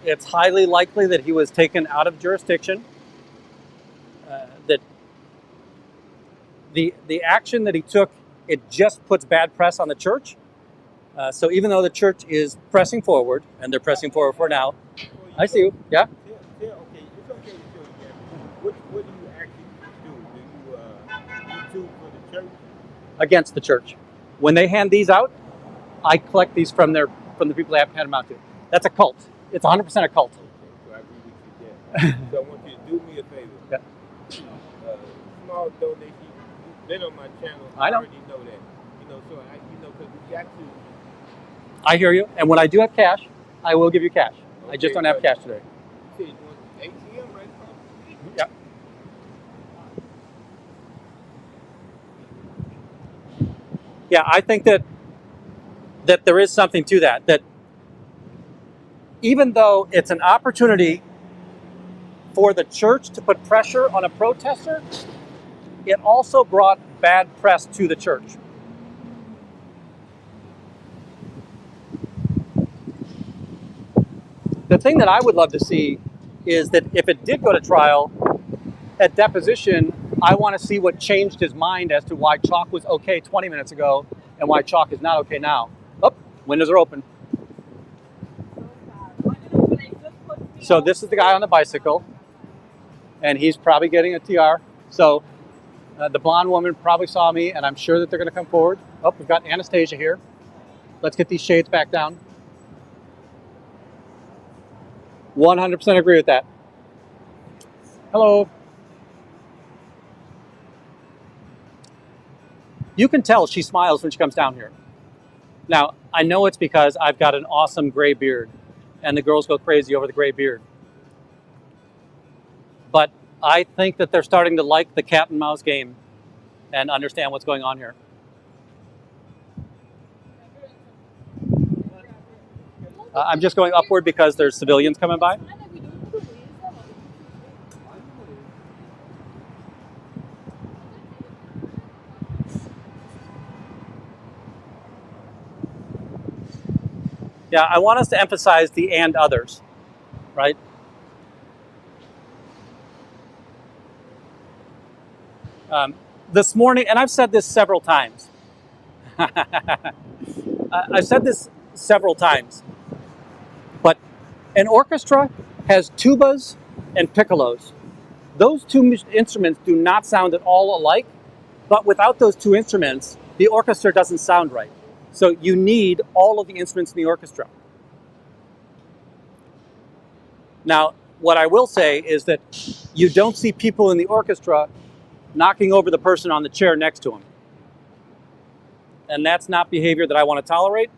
S2: It's highly likely that he was taken out of jurisdiction. That the action that he took, it just puts bad press on the church. So even though the church is pressing forward, and they're pressing forward for now, I see you. Yeah.
S3: Okay, it's okay to show again. What do you actually do? Do you YouTube for the church?
S2: Against the church. When they hand these out, I collect these from the people they haven't handed them out to. That's a cult. It's 100% a cult.
S3: Okay, so I agree with you there. So I want you to do me a favor.
S2: Yeah.
S3: Small donation. You've been on my channel.
S2: I know.
S3: already know that. So because we got to.
S2: I hear you. And when I do have cash, I will give you cash. I just don't have cash today.
S3: You said you want ATM right across the street?
S2: Yeah. Yeah, I think that there is something to that. That even though it's an opportunity for the church to put pressure on a protester, it also brought bad press to the church. The thing that I would love to see is that if it did go to trial, at deposition, I want to see what changed his mind as to why chalk was okay 20 minutes ago and why chalk is not okay now. Oh, windows are open. So this is the guy on the bicycle, and he's probably getting a TR. So the blonde woman probably saw me, and I'm sure that they're going to come forward. Oh, we've got Anastasia here. Let's get these shades back down. 100% agree with that. Hello. You can tell she smiles when she comes down here. Now, I know it's because I've got an awesome gray beard, and the girls go crazy over the gray beard. But I think that they're starting to like the cat and mouse game and understand what's going on here. I'm just going upward because there's civilians coming by. Yeah, I want us to emphasize the and others, right? This morning, and I've said this several times. I've said this several times, but an orchestra has tubas and piccolos. Those two instruments do not sound at all alike, but without those two instruments, the orchestra doesn't sound right. So you need all of the instruments in the orchestra. Now, what I will say is that you don't see people in the orchestra knocking over the person on the chair next to him. And that's not behavior that I want to tolerate.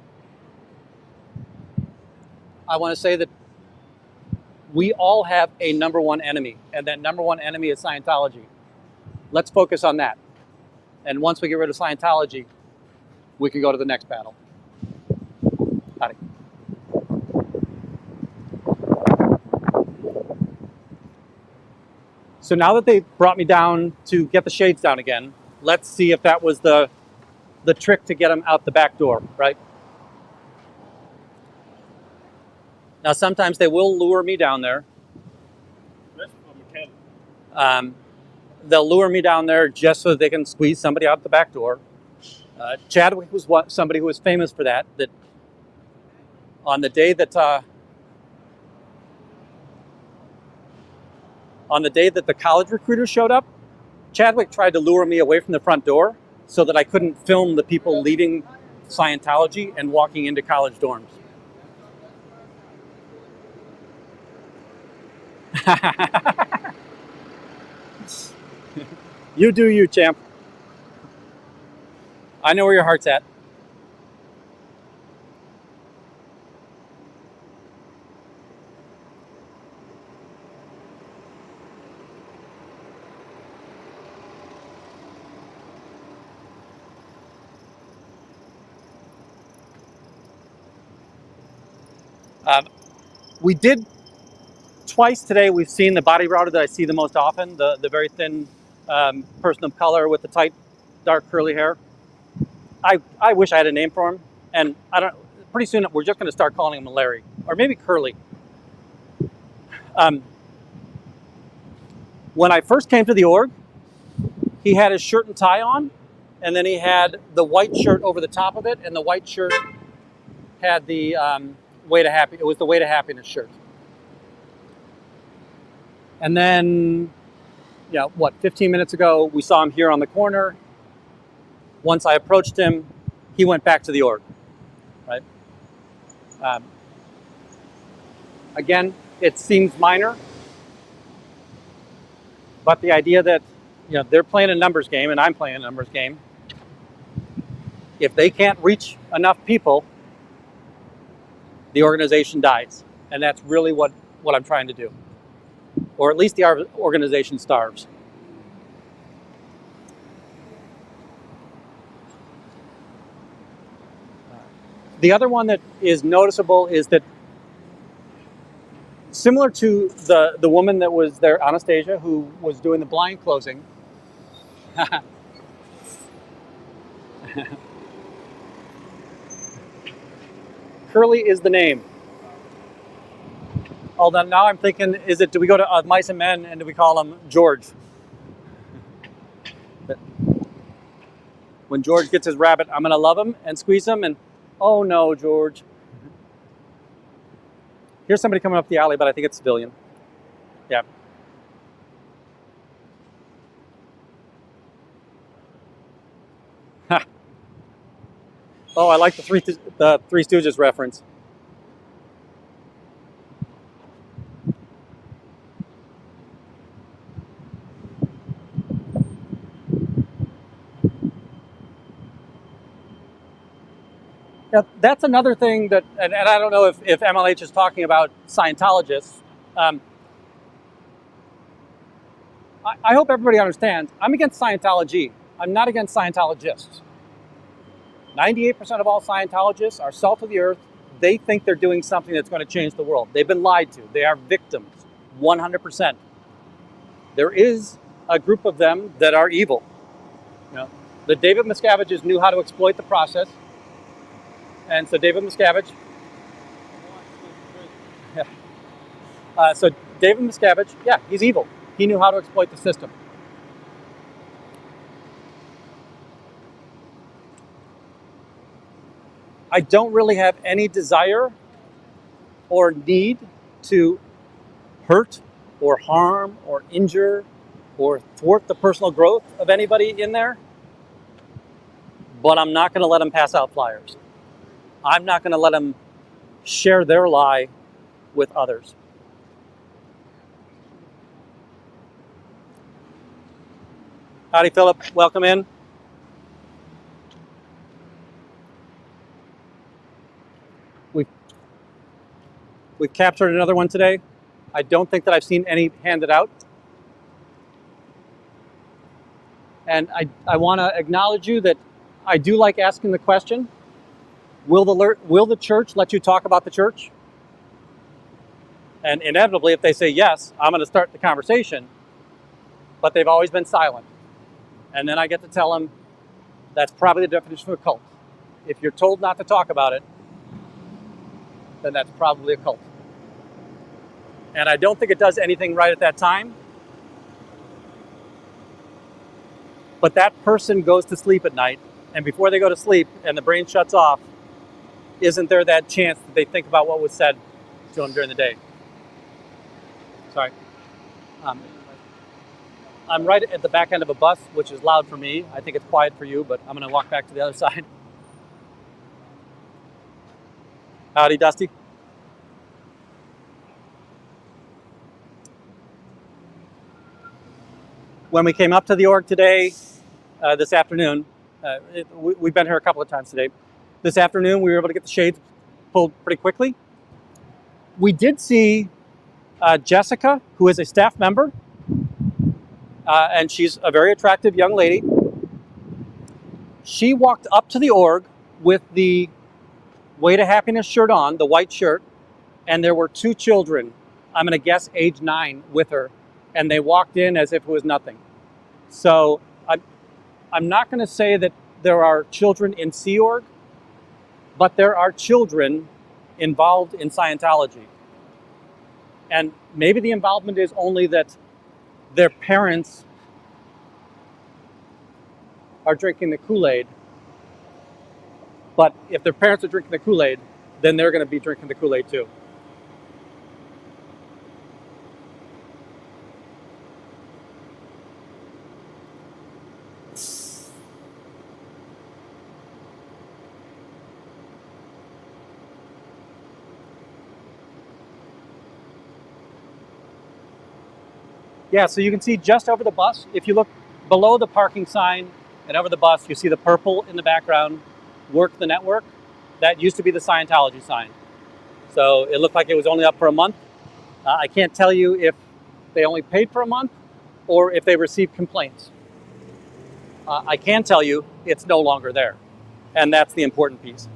S2: I want to say that we all have a number one enemy, and that number one enemy is Scientology. Let's focus on that. And once we get rid of Scientology, we can go to the next battle. Howdy. So now that they brought me down to get the shades down again, let's see if that was the trick to get them out the back door, right? Now, sometimes they will lure me down there. they'll lure me down there just so they can squeeze somebody out the back door. Chadwick was somebody who was famous for that. That on the day that the college recruiters showed up, Chadwick tried to lure me away from the front door so that I couldn't film the people leaving Scientology and walking into college dorms. You do you, champ. I know where your heart's at. We did twice today. We've seen the body router that I see the most often, the very thin person of color with the tight, dark curly hair. I wish I had a name for him, and I don't. Pretty soon we're just going to start calling him Larry, or maybe Curly. When I first came to the org, he had his shirt and tie on, and then he had the white shirt over the top of it, and the white shirt had the Way to Happy. It was the Way to Happiness shirt. And then, 15 minutes ago, we saw him here on the corner. Once I approached him, he went back to the org, right? Again, it seems minor, but the idea that, they're playing a numbers game and I'm playing a numbers game. If they can't reach enough people, the organization dies. And that's really what I'm trying to do. Or at least the organization starves. The other one that is noticeable is that, similar to the woman that was there, Anastasia, who was doing the blind closing, Curly is the name. Although now I'm thinking, do we go to Mice and Men and do we call him George? When George gets his rabbit, I'm going to love him and squeeze him and, oh no, George. Here's somebody coming up the alley, but I think it's civilian. Yeah. Oh, I like the Three Stooges reference. Yeah, that's another thing that, and I don't know if MLH is talking about Scientologists. I hope everybody understands, I'm against Scientology. I'm not against Scientologists. 98% of all Scientologists are salt of the earth. They think they're doing something that's going to change the world. They've been lied to. They are victims, 100%. There is a group of them that are evil. The David Miscaviges knew how to exploit the process. And so David Miscavige, David Miscavige, yeah, he's evil. He knew how to exploit the system. I don't really have any desire or need to hurt or harm or injure or thwart the personal growth of anybody in there, but I'm not going to let them pass out flyers. I'm not going to let them share their lie with others. Howdy, Philip. Welcome in. We've captured another one today. I don't think that I've seen any handed out. And I want to acknowledge you that I do like asking the question, will the church let you talk about the church? And inevitably, if they say yes, I'm going to start the conversation. But they've always been silent. And then I get to tell them, that's probably the definition of a cult. If you're told not to talk about it, then that's probably a cult. And I don't think it does anything right at that time. But that person goes to sleep at night, and before they go to sleep and the brain shuts off, isn't there that chance that they think about what was said to them during the day? Sorry. I'm right at the back end of a bus, which is loud for me. I think it's quiet for you, but I'm going to walk back to the other side. Howdy, Dusty. When we came up to the org today, this afternoon, we've been here a couple of times today. This afternoon, we were able to get the shades pulled pretty quickly. We did see Jessica, who is a staff member, and she's a very attractive young lady. She walked up to the org with the Way to Happiness shirt on, the white shirt, and there were 2 children, I'm going to guess age 9, with her, and they walked in as if it was nothing. So I'm not going to say that there are children in Sea Org, but there are children involved in Scientology. And maybe the involvement is only that their parents are drinking the Kool-Aid. But if their parents are drinking the Kool-Aid, then they're going to be drinking the Kool-Aid too. Yeah, so you can see just over the bus, if you look below the parking sign and over the bus, you see the purple in the background, Work the Network. That used to be the Scientology sign. So it looked like it was only up for a month. I can't tell you if they only paid for a month or if they received complaints. I can tell you it's no longer there. And that's the important piece.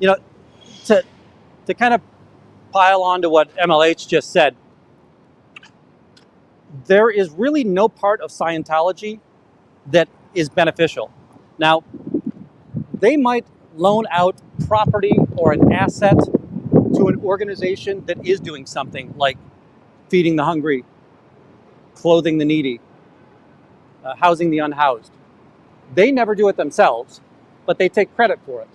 S2: You know, to kind of pile on to what MLH just said, there is really no part of Scientology that is beneficial. Now, they might loan out property or an asset to an organization that is doing something like feeding the hungry, clothing the needy, housing the unhoused. They never do it themselves, but they take credit for it.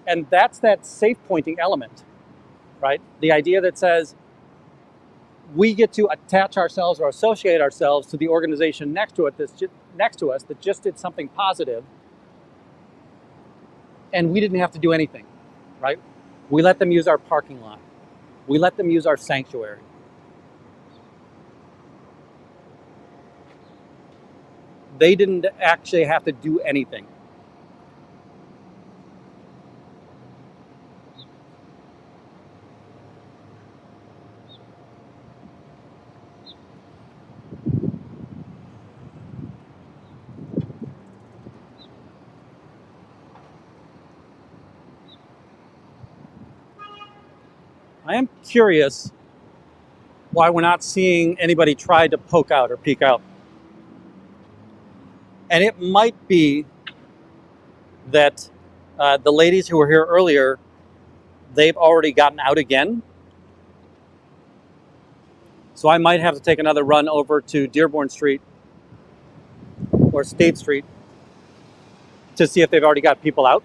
S2: And that's that safe pointing element, right? The idea that says we get to attach ourselves or associate ourselves to the organization next to us that just did something positive, and we didn't have to do anything, right? We let them use our parking lot. We let them use our sanctuary. They didn't actually have to do anything. I am curious why we're not seeing anybody try to poke out or peek out. And it might be that the ladies who were here earlier, they've already gotten out again. So I might have to take another run over to Dearborn Street or State Street to see if they've already got people out.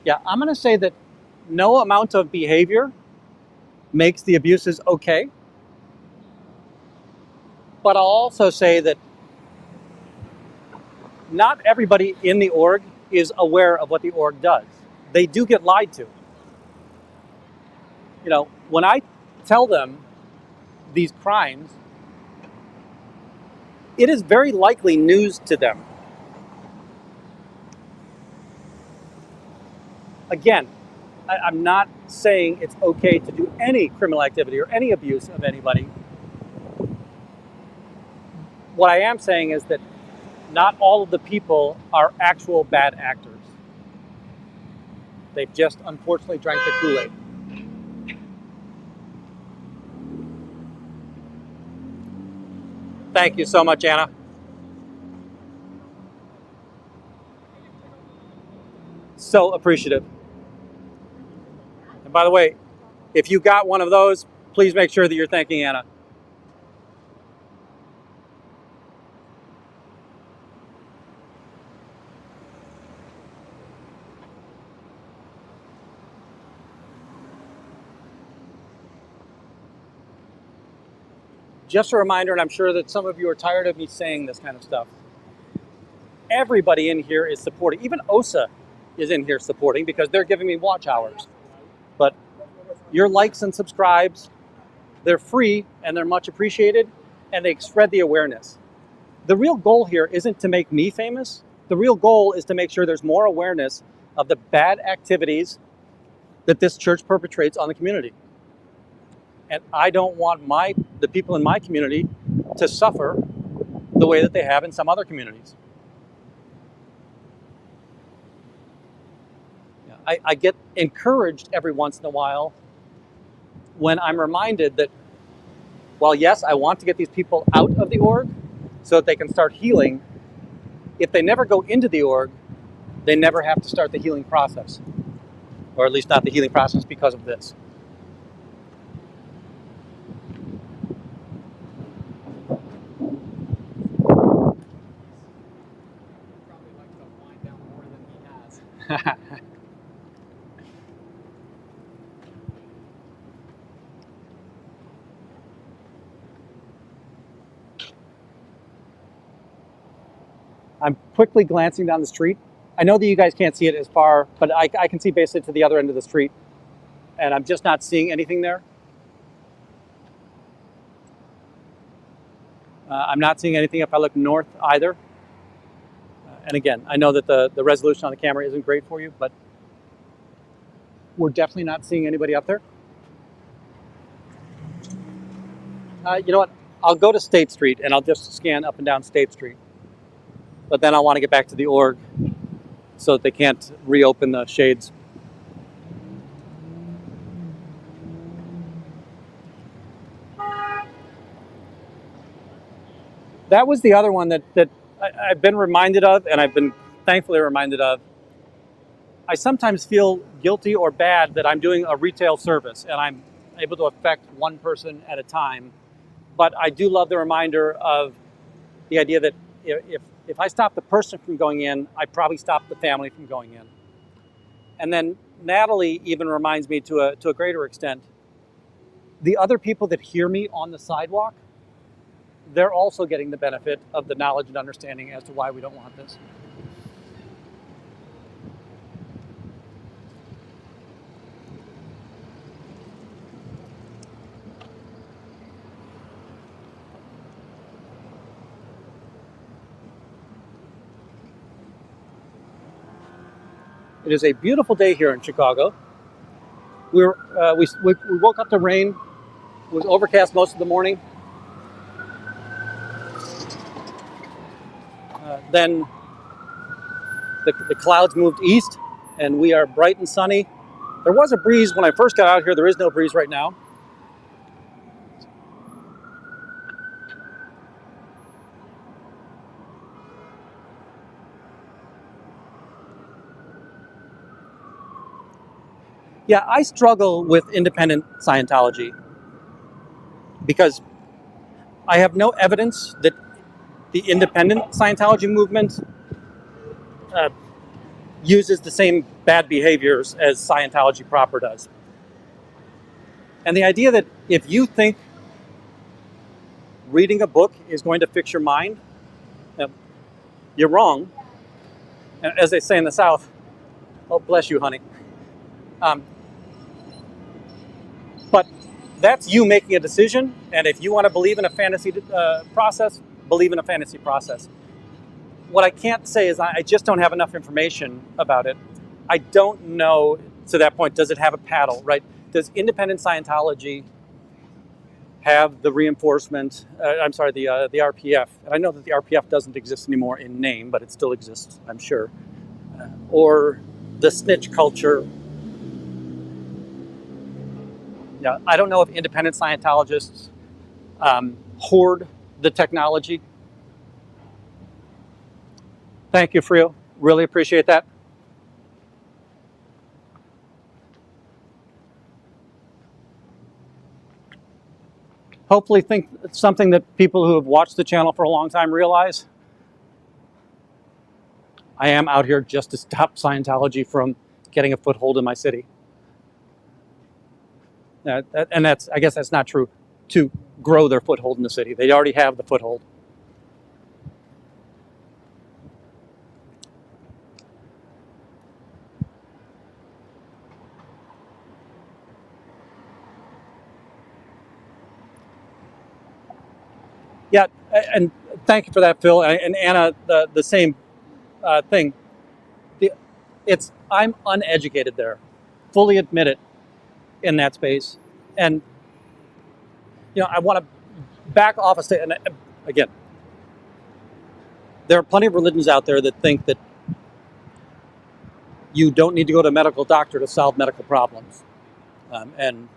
S2: Yeah, I'm going to say that no amount of behavior makes the abuses okay. But I'll also say that not everybody in the org is aware of what the org does. They do get lied to. You know, when I tell them these crimes, it is very likely news to them. Again, I'm not saying it's okay to do any criminal activity or any abuse of anybody. What I am saying is that not all of the people are actual bad actors. They've just unfortunately drank the Kool-Aid. Thank you so much, Anna. So appreciative. And by the way, if you got one of those, please make sure that you're thanking Anna. Just a reminder, and I'm sure that some of you are tired of me saying this kind of stuff. Everybody in here is supporting. Even OSA is in here supporting because they're giving me watch hours. But your likes and subscribes, they're free and they're much appreciated, and they spread the awareness. The real goal here isn't to make me famous. The real goal is to make sure there's more awareness of the bad activities that this church perpetrates on the community. And I don't want the people in my community to suffer the way that they have in some other communities. I get encouraged every once in a while when I'm reminded that, while yes, I want to get these people out of the org so that they can start healing, if they never go into the org, they never have to start the healing process. Or at least not the healing process because of this.
S3: Probably likes to wind down more than he has.
S2: I'm quickly glancing down the street. I know that you guys can't see it as far, but I can see basically to the other end of the street. And I'm just not seeing anything there. I'm not seeing anything if I look north either. And again, I know that the resolution on the camera isn't great for you, but we're definitely not seeing anybody up there. You know what? I'll go to State Street and I'll just scan up and down State Street. But then I want to get back to the org so that they can't reopen the shades. That was the other one that I've been reminded of, and I've been thankfully reminded of. I sometimes feel guilty or bad that I'm doing a retail service and I'm able to affect one person at a time. But I do love the reminder of the idea that if I stop the person from going in, I probably stop the family from going in. And then Natalie even reminds me to a greater extent, the other people that hear me on the sidewalk, they're also getting the benefit of the knowledge and understanding as to why we don't want this. It is a beautiful day here in Chicago. We woke up to rain. It was overcast most of the morning. Then the clouds moved east, and we are bright and sunny. There was a breeze when I first got out here. There is no breeze right now. Yeah, I struggle with independent Scientology because I have no evidence that the independent Scientology movement uses the same bad behaviors as Scientology proper does. And the idea that if you think reading a book is going to fix your mind, you're wrong. And as they say in the South, oh, bless you, honey. But that's you making a decision. And if you want to believe in a fantasy process, believe in a fantasy process. What I can't say is I just don't have enough information about it. I don't know, to that point, does it have a paddle, right? Does independent Scientology have the reinforcement, the RPF? And I know that the RPF doesn't exist anymore in name, but it still exists, I'm sure. Or the snitch culture. Yeah, I don't know if independent Scientologists hoard the technology. Thank you, Frio. Really appreciate that. Hopefully think it's something that people who have watched the channel for a long time realize. I am out here just to stop Scientology from getting a foothold in my city. And I guess that's not true, to grow their foothold in the city. They already have the foothold. Yeah, and thank you for that, Phil. And Anna, the same thing. I'm uneducated there, fully admit it in that space. And, I want to back off a statement. And again, there are plenty of religions out there that think that you don't need to go to a medical doctor to solve medical problems. And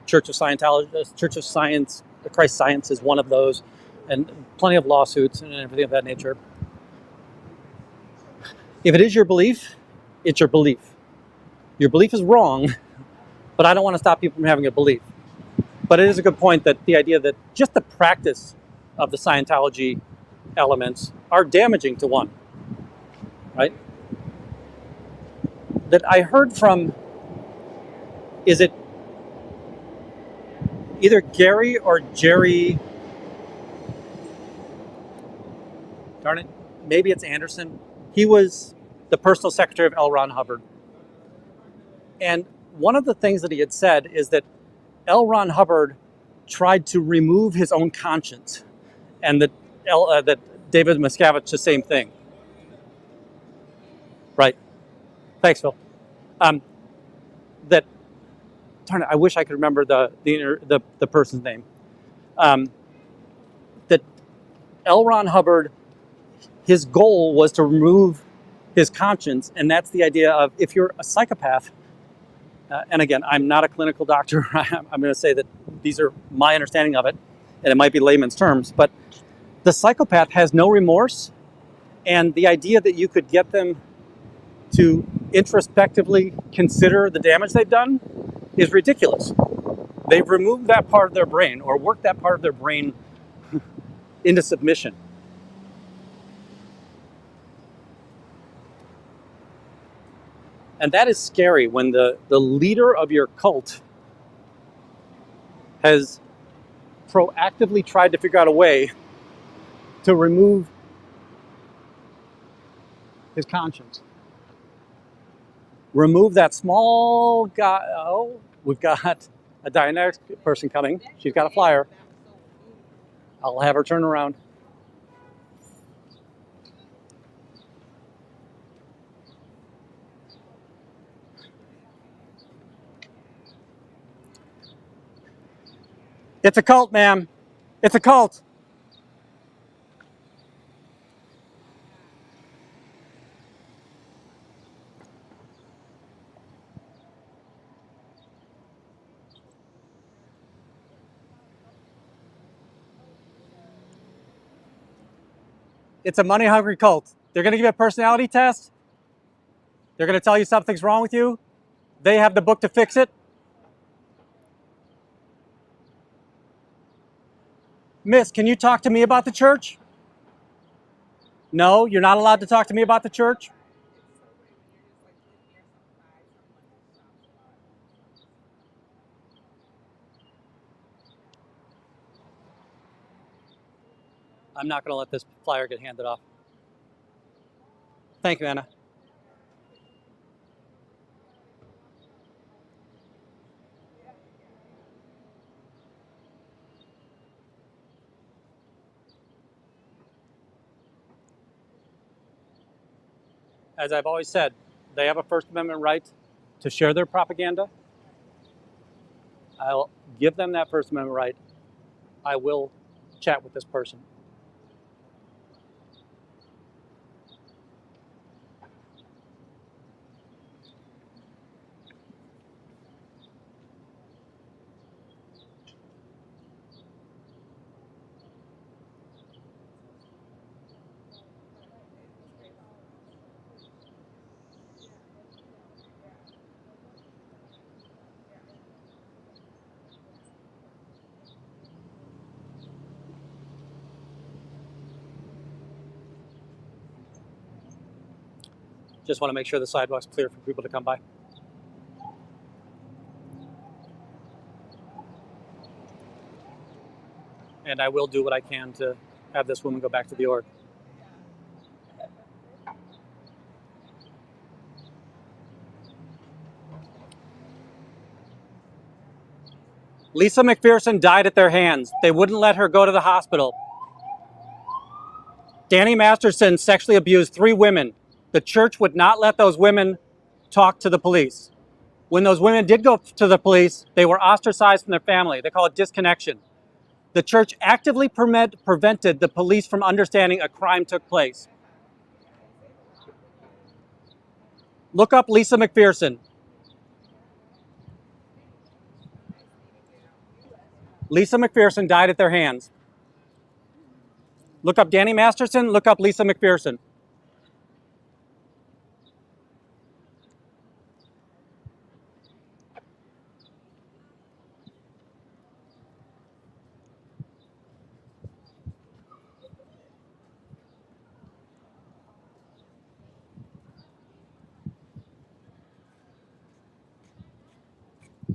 S2: Church of Scientology, Church of Science, Christ Science is one of those, and plenty of lawsuits and everything of that nature. If it is your belief, it's your belief. Your belief is wrong, but I don't want to stop people from having a belief. But it is a good point that the idea that just the practice of the Scientology elements are damaging to one, right? That I heard from, is it either Gary or Jerry, darn it, maybe it's Anderson. He was the personal secretary of L. Ron Hubbard. And one of the things that he had said is that L. Ron Hubbard tried to remove his own conscience, and that David Miscavige, the same thing. Right. Thanks, Phil. That, darn it, I wish I could remember the person's name. That L. Ron Hubbard, his goal was to remove his conscience, and that's the idea of, if you're a psychopath, and again, I'm not a clinical doctor, I'm going to say that these are my understanding of it, and it might be layman's terms, but the psychopath has no remorse, and the idea that you could get them to introspectively consider the damage they've done is ridiculous. They've removed that part of their brain, or worked that part of their brain into submission. And that is scary when the leader of your cult has proactively tried to figure out a way to remove his conscience. Remove that small guy. Oh, we've got a Dianetics person coming. She's got a flyer. I'll have her turn around. It's a cult, ma'am. It's a cult. It's a money-hungry cult. They're going to give you a personality test. They're going to tell you something's wrong with you. They have the book to fix it. Miss, can you talk to me about the church? No, you're not allowed to talk to me about the church. I'm not going to let this flyer get handed off. Thank you, Anna. As I've always said, they have a First Amendment right to share their propaganda. I'll give them that First Amendment right. I will chat with this person. Just want to make sure the sidewalk's clear for people to come by. And I will do what I can to have this woman go back to the org. Lisa McPherson died at their hands. They wouldn't let her go to the hospital. Danny Masterson sexually abused 3 women. The church would not let those women talk to the police. When those women did go to the police, they were ostracized from their family. They call it disconnection. The church actively prevented the police from understanding a crime took place. Look up Lisa McPherson. Lisa McPherson died at their hands. Look up Danny Masterson, look up Lisa McPherson.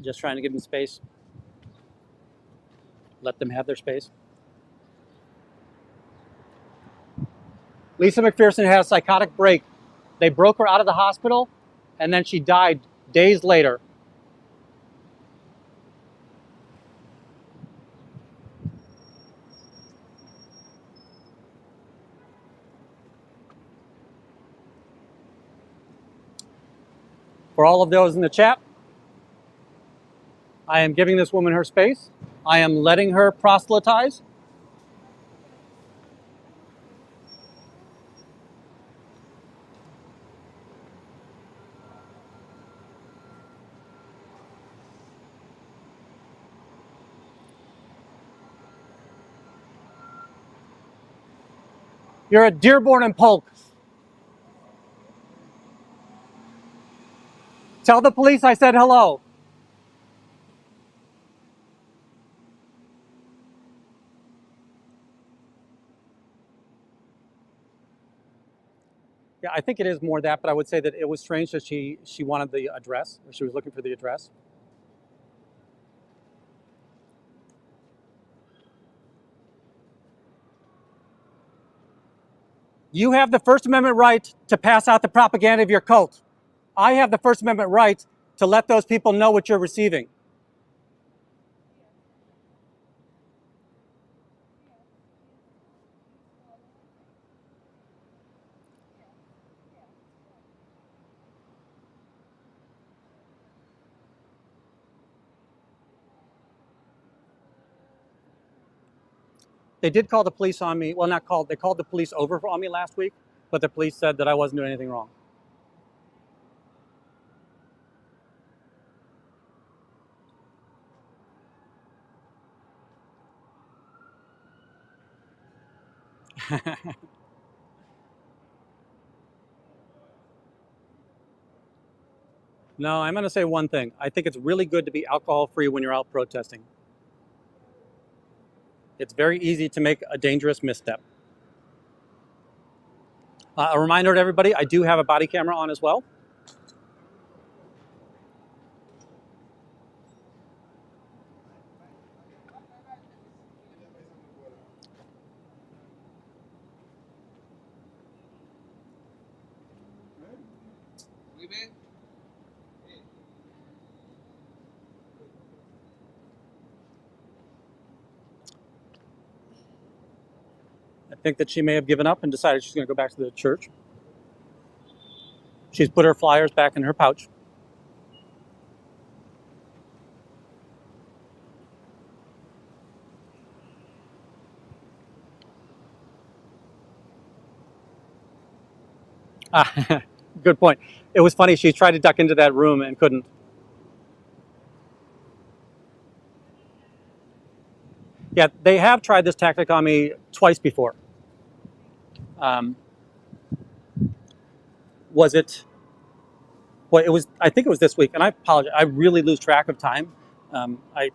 S2: Just trying to give them space. Let them have their space. Lisa McPherson had a psychotic break. They broke her out of the hospital, and then she died days later. For all of those in the chat, I am giving this woman her space. I am letting her proselytize. You're a Dearborn and Polk. Tell the police I said hello. Yeah, I think it is more that, but I would say that it was strange that she wanted the address, or she was looking for the address. You have the First Amendment right to pass out the propaganda of your cult. I have the First Amendment right to let those people know what you're receiving. They did call the police on me. Well, not called. They called the police over on me last week, but the police said that I wasn't doing anything wrong. No, I'm going to say one thing. I think it's really good to be alcohol-free when you're out protesting. It's very easy to make a dangerous misstep. A reminder to everybody, I do have a body camera on as well. I think that she may have given up and decided she's going to go back to the church. She's put her flyers back in her pouch. Good point. It was funny. She tried to duck into that room and couldn't. Yeah, they have tried this tactic on me twice before. Was it? Well, it was. I think it was this week, and I apologize. I really lose track of time. I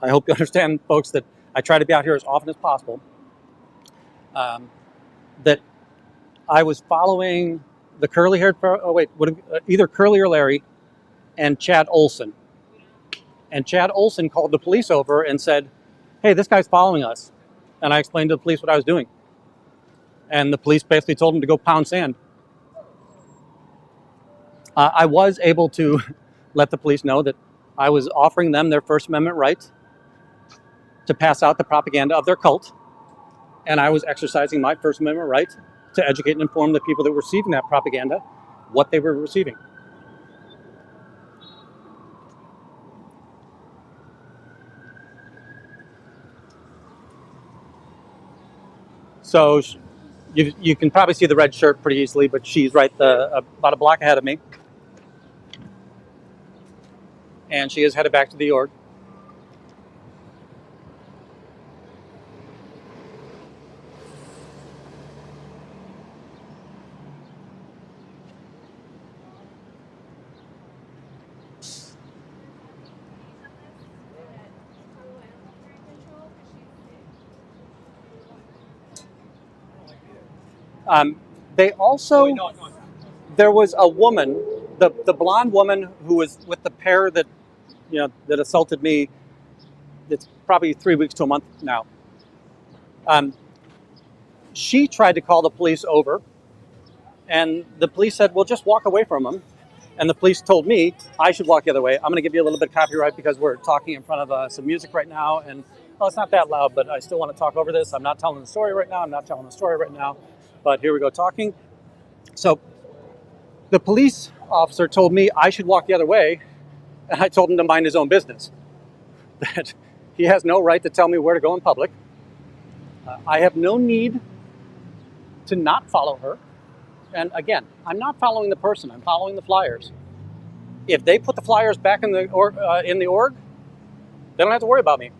S2: hope you understand, folks, that I try to be out here as often as possible. That I was following the curly-haired, either Curly or Larry, and Chad Olson. And Chad Olson called the police over and said, "Hey, this guy's following us." And I explained to the police what I was doing. And the police basically told him to go pound sand. I was able to let the police know that I was offering them their First Amendment right to pass out the propaganda of their cult. And I was exercising my First Amendment right to educate and inform the people that were receiving that propaganda what they were receiving. So you can probably see the red shirt pretty easily, but she's right about a block ahead of me. And she is headed back to the org. They also, there was a woman, the blonde woman who was with the pair that, that assaulted me. It's probably 3 weeks to a month now. She tried to call the police over, and the police said, "Well, just walk away from them." And the police told me I should walk the other way. I'm going to give you a little bit of copyright because we're talking in front of some music right now, and it's not that loud, but I still want to talk over this. I'm not telling the story right now. But here we go talking. So the police officer told me I should walk the other way, and I told him to mind his own business. That he has no right to tell me where to go in public. I have no need to not follow her. And again, I'm not following the person. I'm following the flyers. If they put the flyers back in the org, they don't have to worry about me.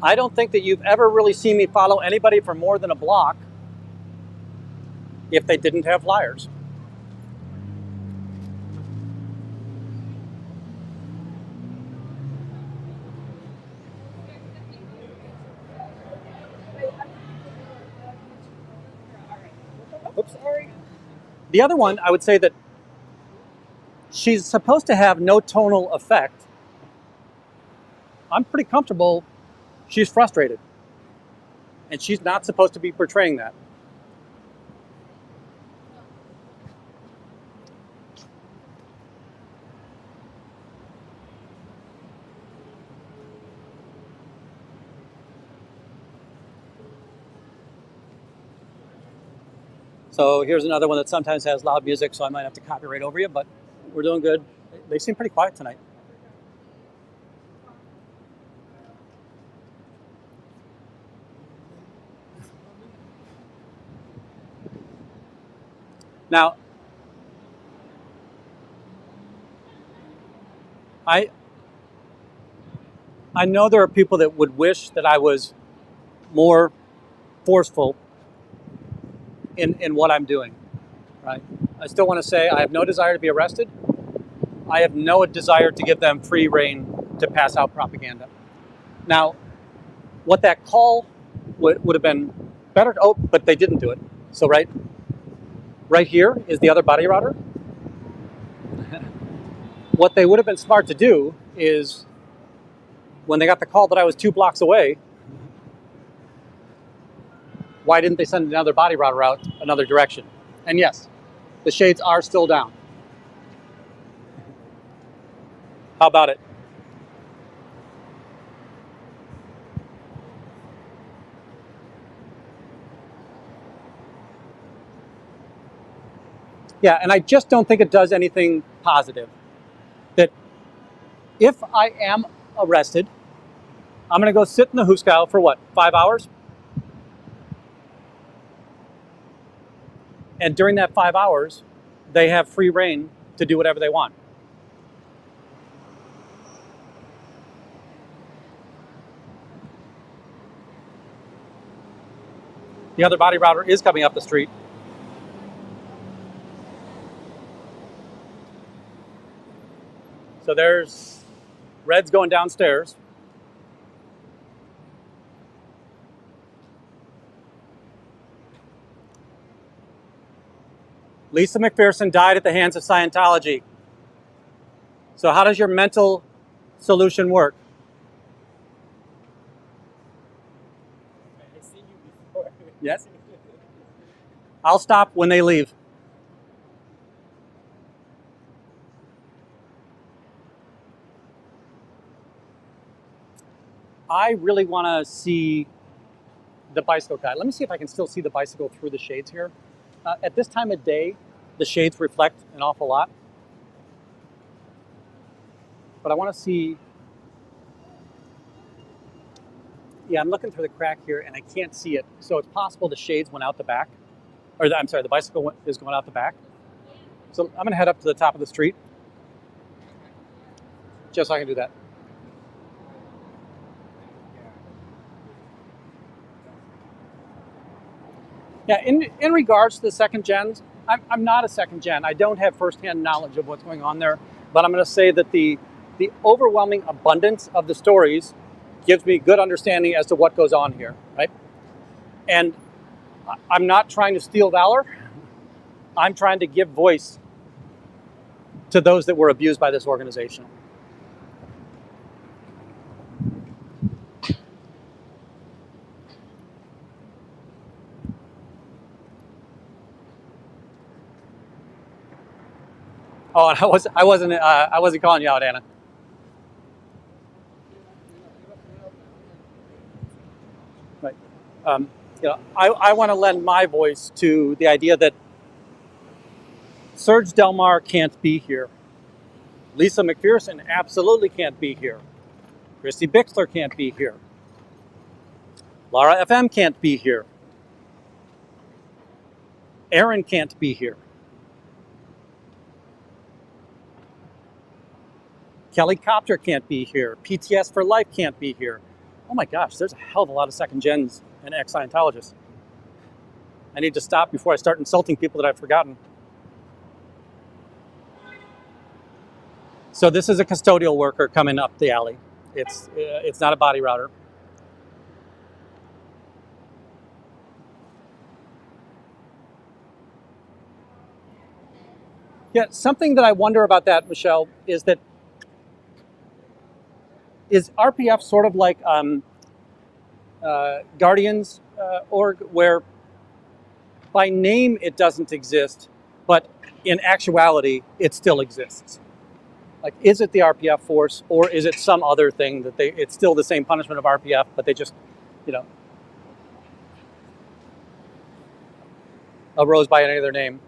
S2: I don't think that you've ever really seen me follow anybody for more than a block if they didn't have flyers. Oops. The other one, I would say that she's supposed to have no tonal effect. I'm pretty comfortable she's frustrated. And she's not supposed to be portraying that. So here's another one that sometimes has loud music, so I might have to copyright over you, but we're doing good. They seem pretty quiet tonight. Now, I know there are people that would wish that I was more forceful in what I'm doing, right? I still want to say I have no desire to be arrested. I have no desire to give them free rein to pass out propaganda. Now, what that call would have been better, but they didn't do it. So right here is the other body router. What they would have been smart to do is, when they got the call that I was 2 blocks away, why didn't they send another body router out another direction? And yes, the shades are still down. How about it? Yeah, and I just don't think it does anything positive. That if I am arrested, I'm going to go sit in the hoosegow for what, 5 hours? And during that 5 hours, they have free rein to do whatever they want. The other body router is coming up the street. So there's Red's going downstairs. Lisa McPherson died at the hands of Scientology. So how does your mental solution work?
S3: I've seen you before.
S2: Yes. I'll stop when they leave. I really want to see the bicycle guy. Let me see if I can still see the bicycle through the shades here. At this time of day, the shades reflect an awful lot. But I want to see. Yeah, I'm looking through the crack here and I can't see it. So it's possible the shades went out the back. I'm sorry, the bicycle is going out the back. So I'm going to head up to the top of the street just so I can do that. Yeah, in regards to the second gens, I'm not a second gen. I don't have firsthand knowledge of what's going on there, but I'm going to say that the overwhelming abundance of the stories gives me good understanding as to what goes on here, right? And I'm not trying to steal valor. I'm trying to give voice to those that were abused by this organization. Oh, and I wasn't calling you out, Anna. Right. I want to lend my voice to the idea that Serge Delmar can't be here. Lisa McPherson absolutely can't be here. Christy Bixler can't be here. Laura FM can't be here. Aaron can't be here. Kelly Copter can't be here. PTS for Life can't be here. Oh my gosh, there's a hell of a lot of second gens and ex-Scientologists. I need to stop before I start insulting people that I've forgotten. So this is a custodial worker coming up the alley. It's not a body router. Yeah, something that I wonder about that, Michelle, is that is RPF sort of like Guardians org, where by name it doesn't exist, but in actuality it still exists. Like, is it the RPF force, or is it some other thing that it's still the same punishment of RPF, but they just, arose by any other name?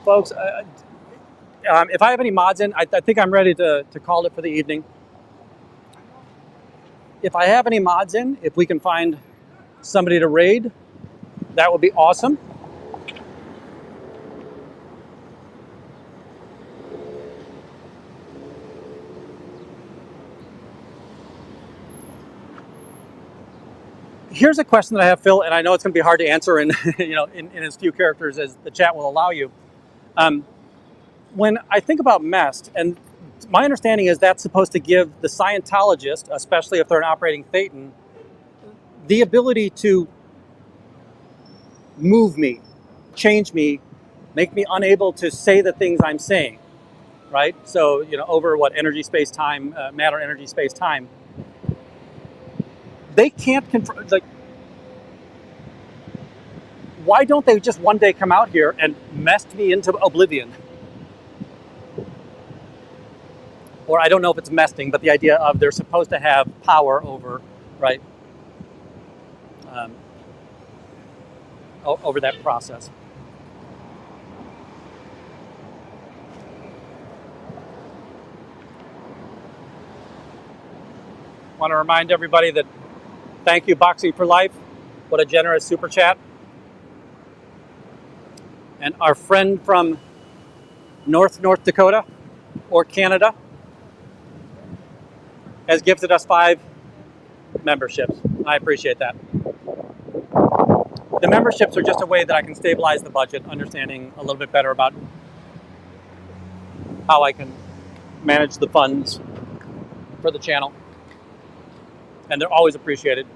S2: Folks, if I have any mods in, I think I'm ready to call it for the evening. If I have any mods in, if we can find somebody to raid, that would be awesome. Here's a question that I have, Phil, and I know it's going to be hard to answer in in as few characters as the chat will allow you. When I think about MEST, and my understanding is that's supposed to give the Scientologist, especially if they're an operating Thetan, the ability to move me, change me, make me unable to say the things I'm saying, right? So, over what, energy, space, time, matter, energy, space, time. They can't control, like, why don't they just one day come out here and mess me into oblivion? Or I don't know if it's mesting, but the idea of they're supposed to have power over, right, over that process. I want to remind everybody that thank you, Boxing for Life. What a generous super chat. And our friend from North Dakota or Canada has gifted us 5 memberships. I appreciate that. The memberships are just a way that I can stabilize the budget, understanding a little bit better about how I can manage the funds for the channel. And they're always appreciated.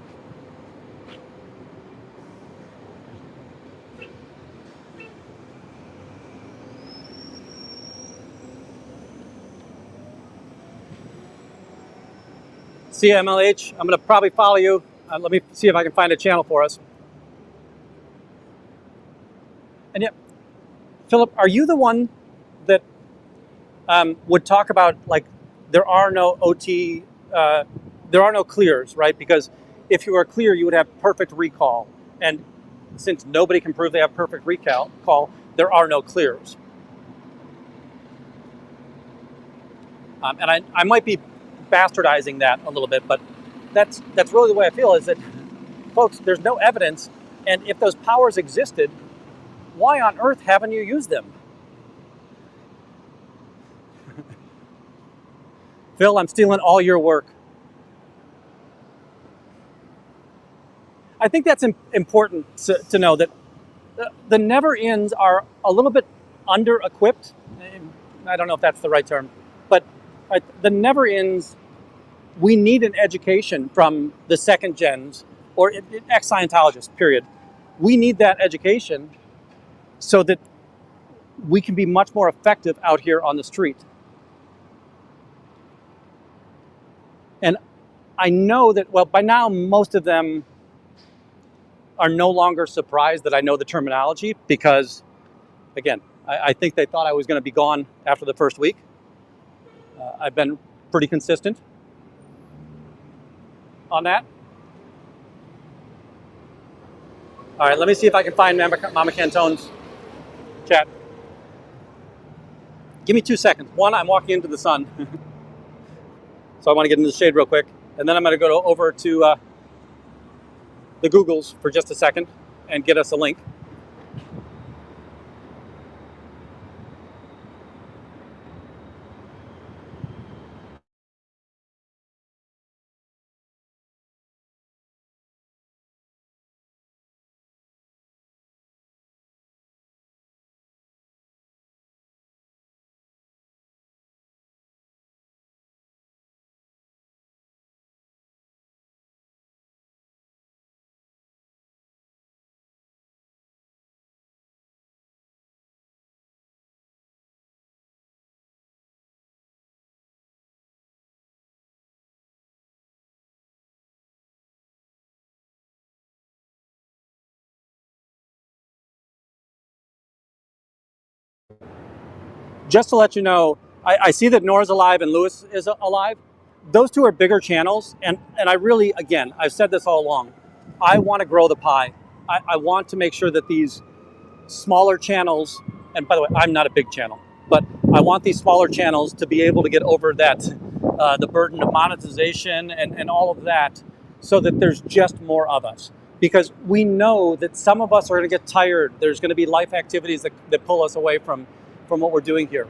S2: CMLH, I'm going to probably follow you. Let me see if I can find a channel for us. And yet, Philip, are you the one that would talk about, like, there are no OT, there are no clears, right? Because if you were clear, you would have perfect recall. And since nobody can prove they have perfect recall, there are no clears. And I might be bastardizing that a little bit, but that's really the way I feel, is that, folks, there's no evidence, and if those powers existed, why on earth haven't you used them? Phil, I'm stealing all your work. I think that's important to know, that the never-ends are a little bit under-equipped. I don't know if that's the right term, but the never-ends, we need an education from the second gens, or ex-Scientologists, period. We need that education so that we can be much more effective out here on the street. And I know that, well, by now most of them are no longer surprised that I know the terminology, because, again, I think they thought I was going to be gone after the first week. I've been pretty consistent on that. All right, let me see if I can find Mama Cantone's chat. Give me 2 seconds. One, I'm walking into the sun. So I want to get into the shade real quick. And then I'm going to go over to the Googles for just a second and get us a link. Just to let you know, I see that Nora's alive and Lewis is alive. Those two are bigger channels, and I really, again, I've said this all along, I want to grow the pie. I want to make sure that these smaller channels, and by the way, I'm not a big channel, but I want these smaller channels to be able to get over that, the burden of monetization and all of that, so that there's just more of us. Because we know that some of us are going to get tired. There's going to be life activities that pull us away from what we're doing here.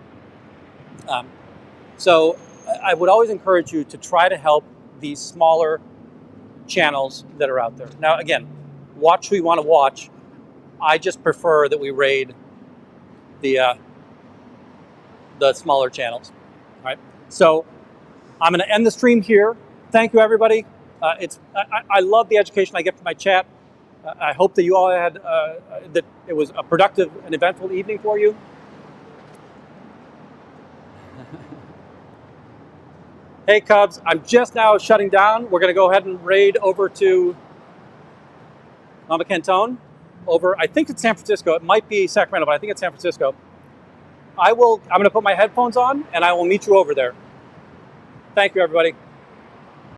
S2: So I would always encourage you to try to help these smaller channels that are out there. Now, again, watch who you want to watch. I just prefer that we raid the smaller channels. All right. So I'm going to end the stream here. Thank you, everybody. I love the education I get from my chat. I hope that you all had that it was a productive and eventful evening for you. Hey, Cubs, I'm just now shutting down. We're going to go ahead and raid over to Mama Cantone over, I think it's San Francisco. It might be Sacramento, but I think it's San Francisco. I'm going to put my headphones on, and I will meet you over there. Thank you, everybody.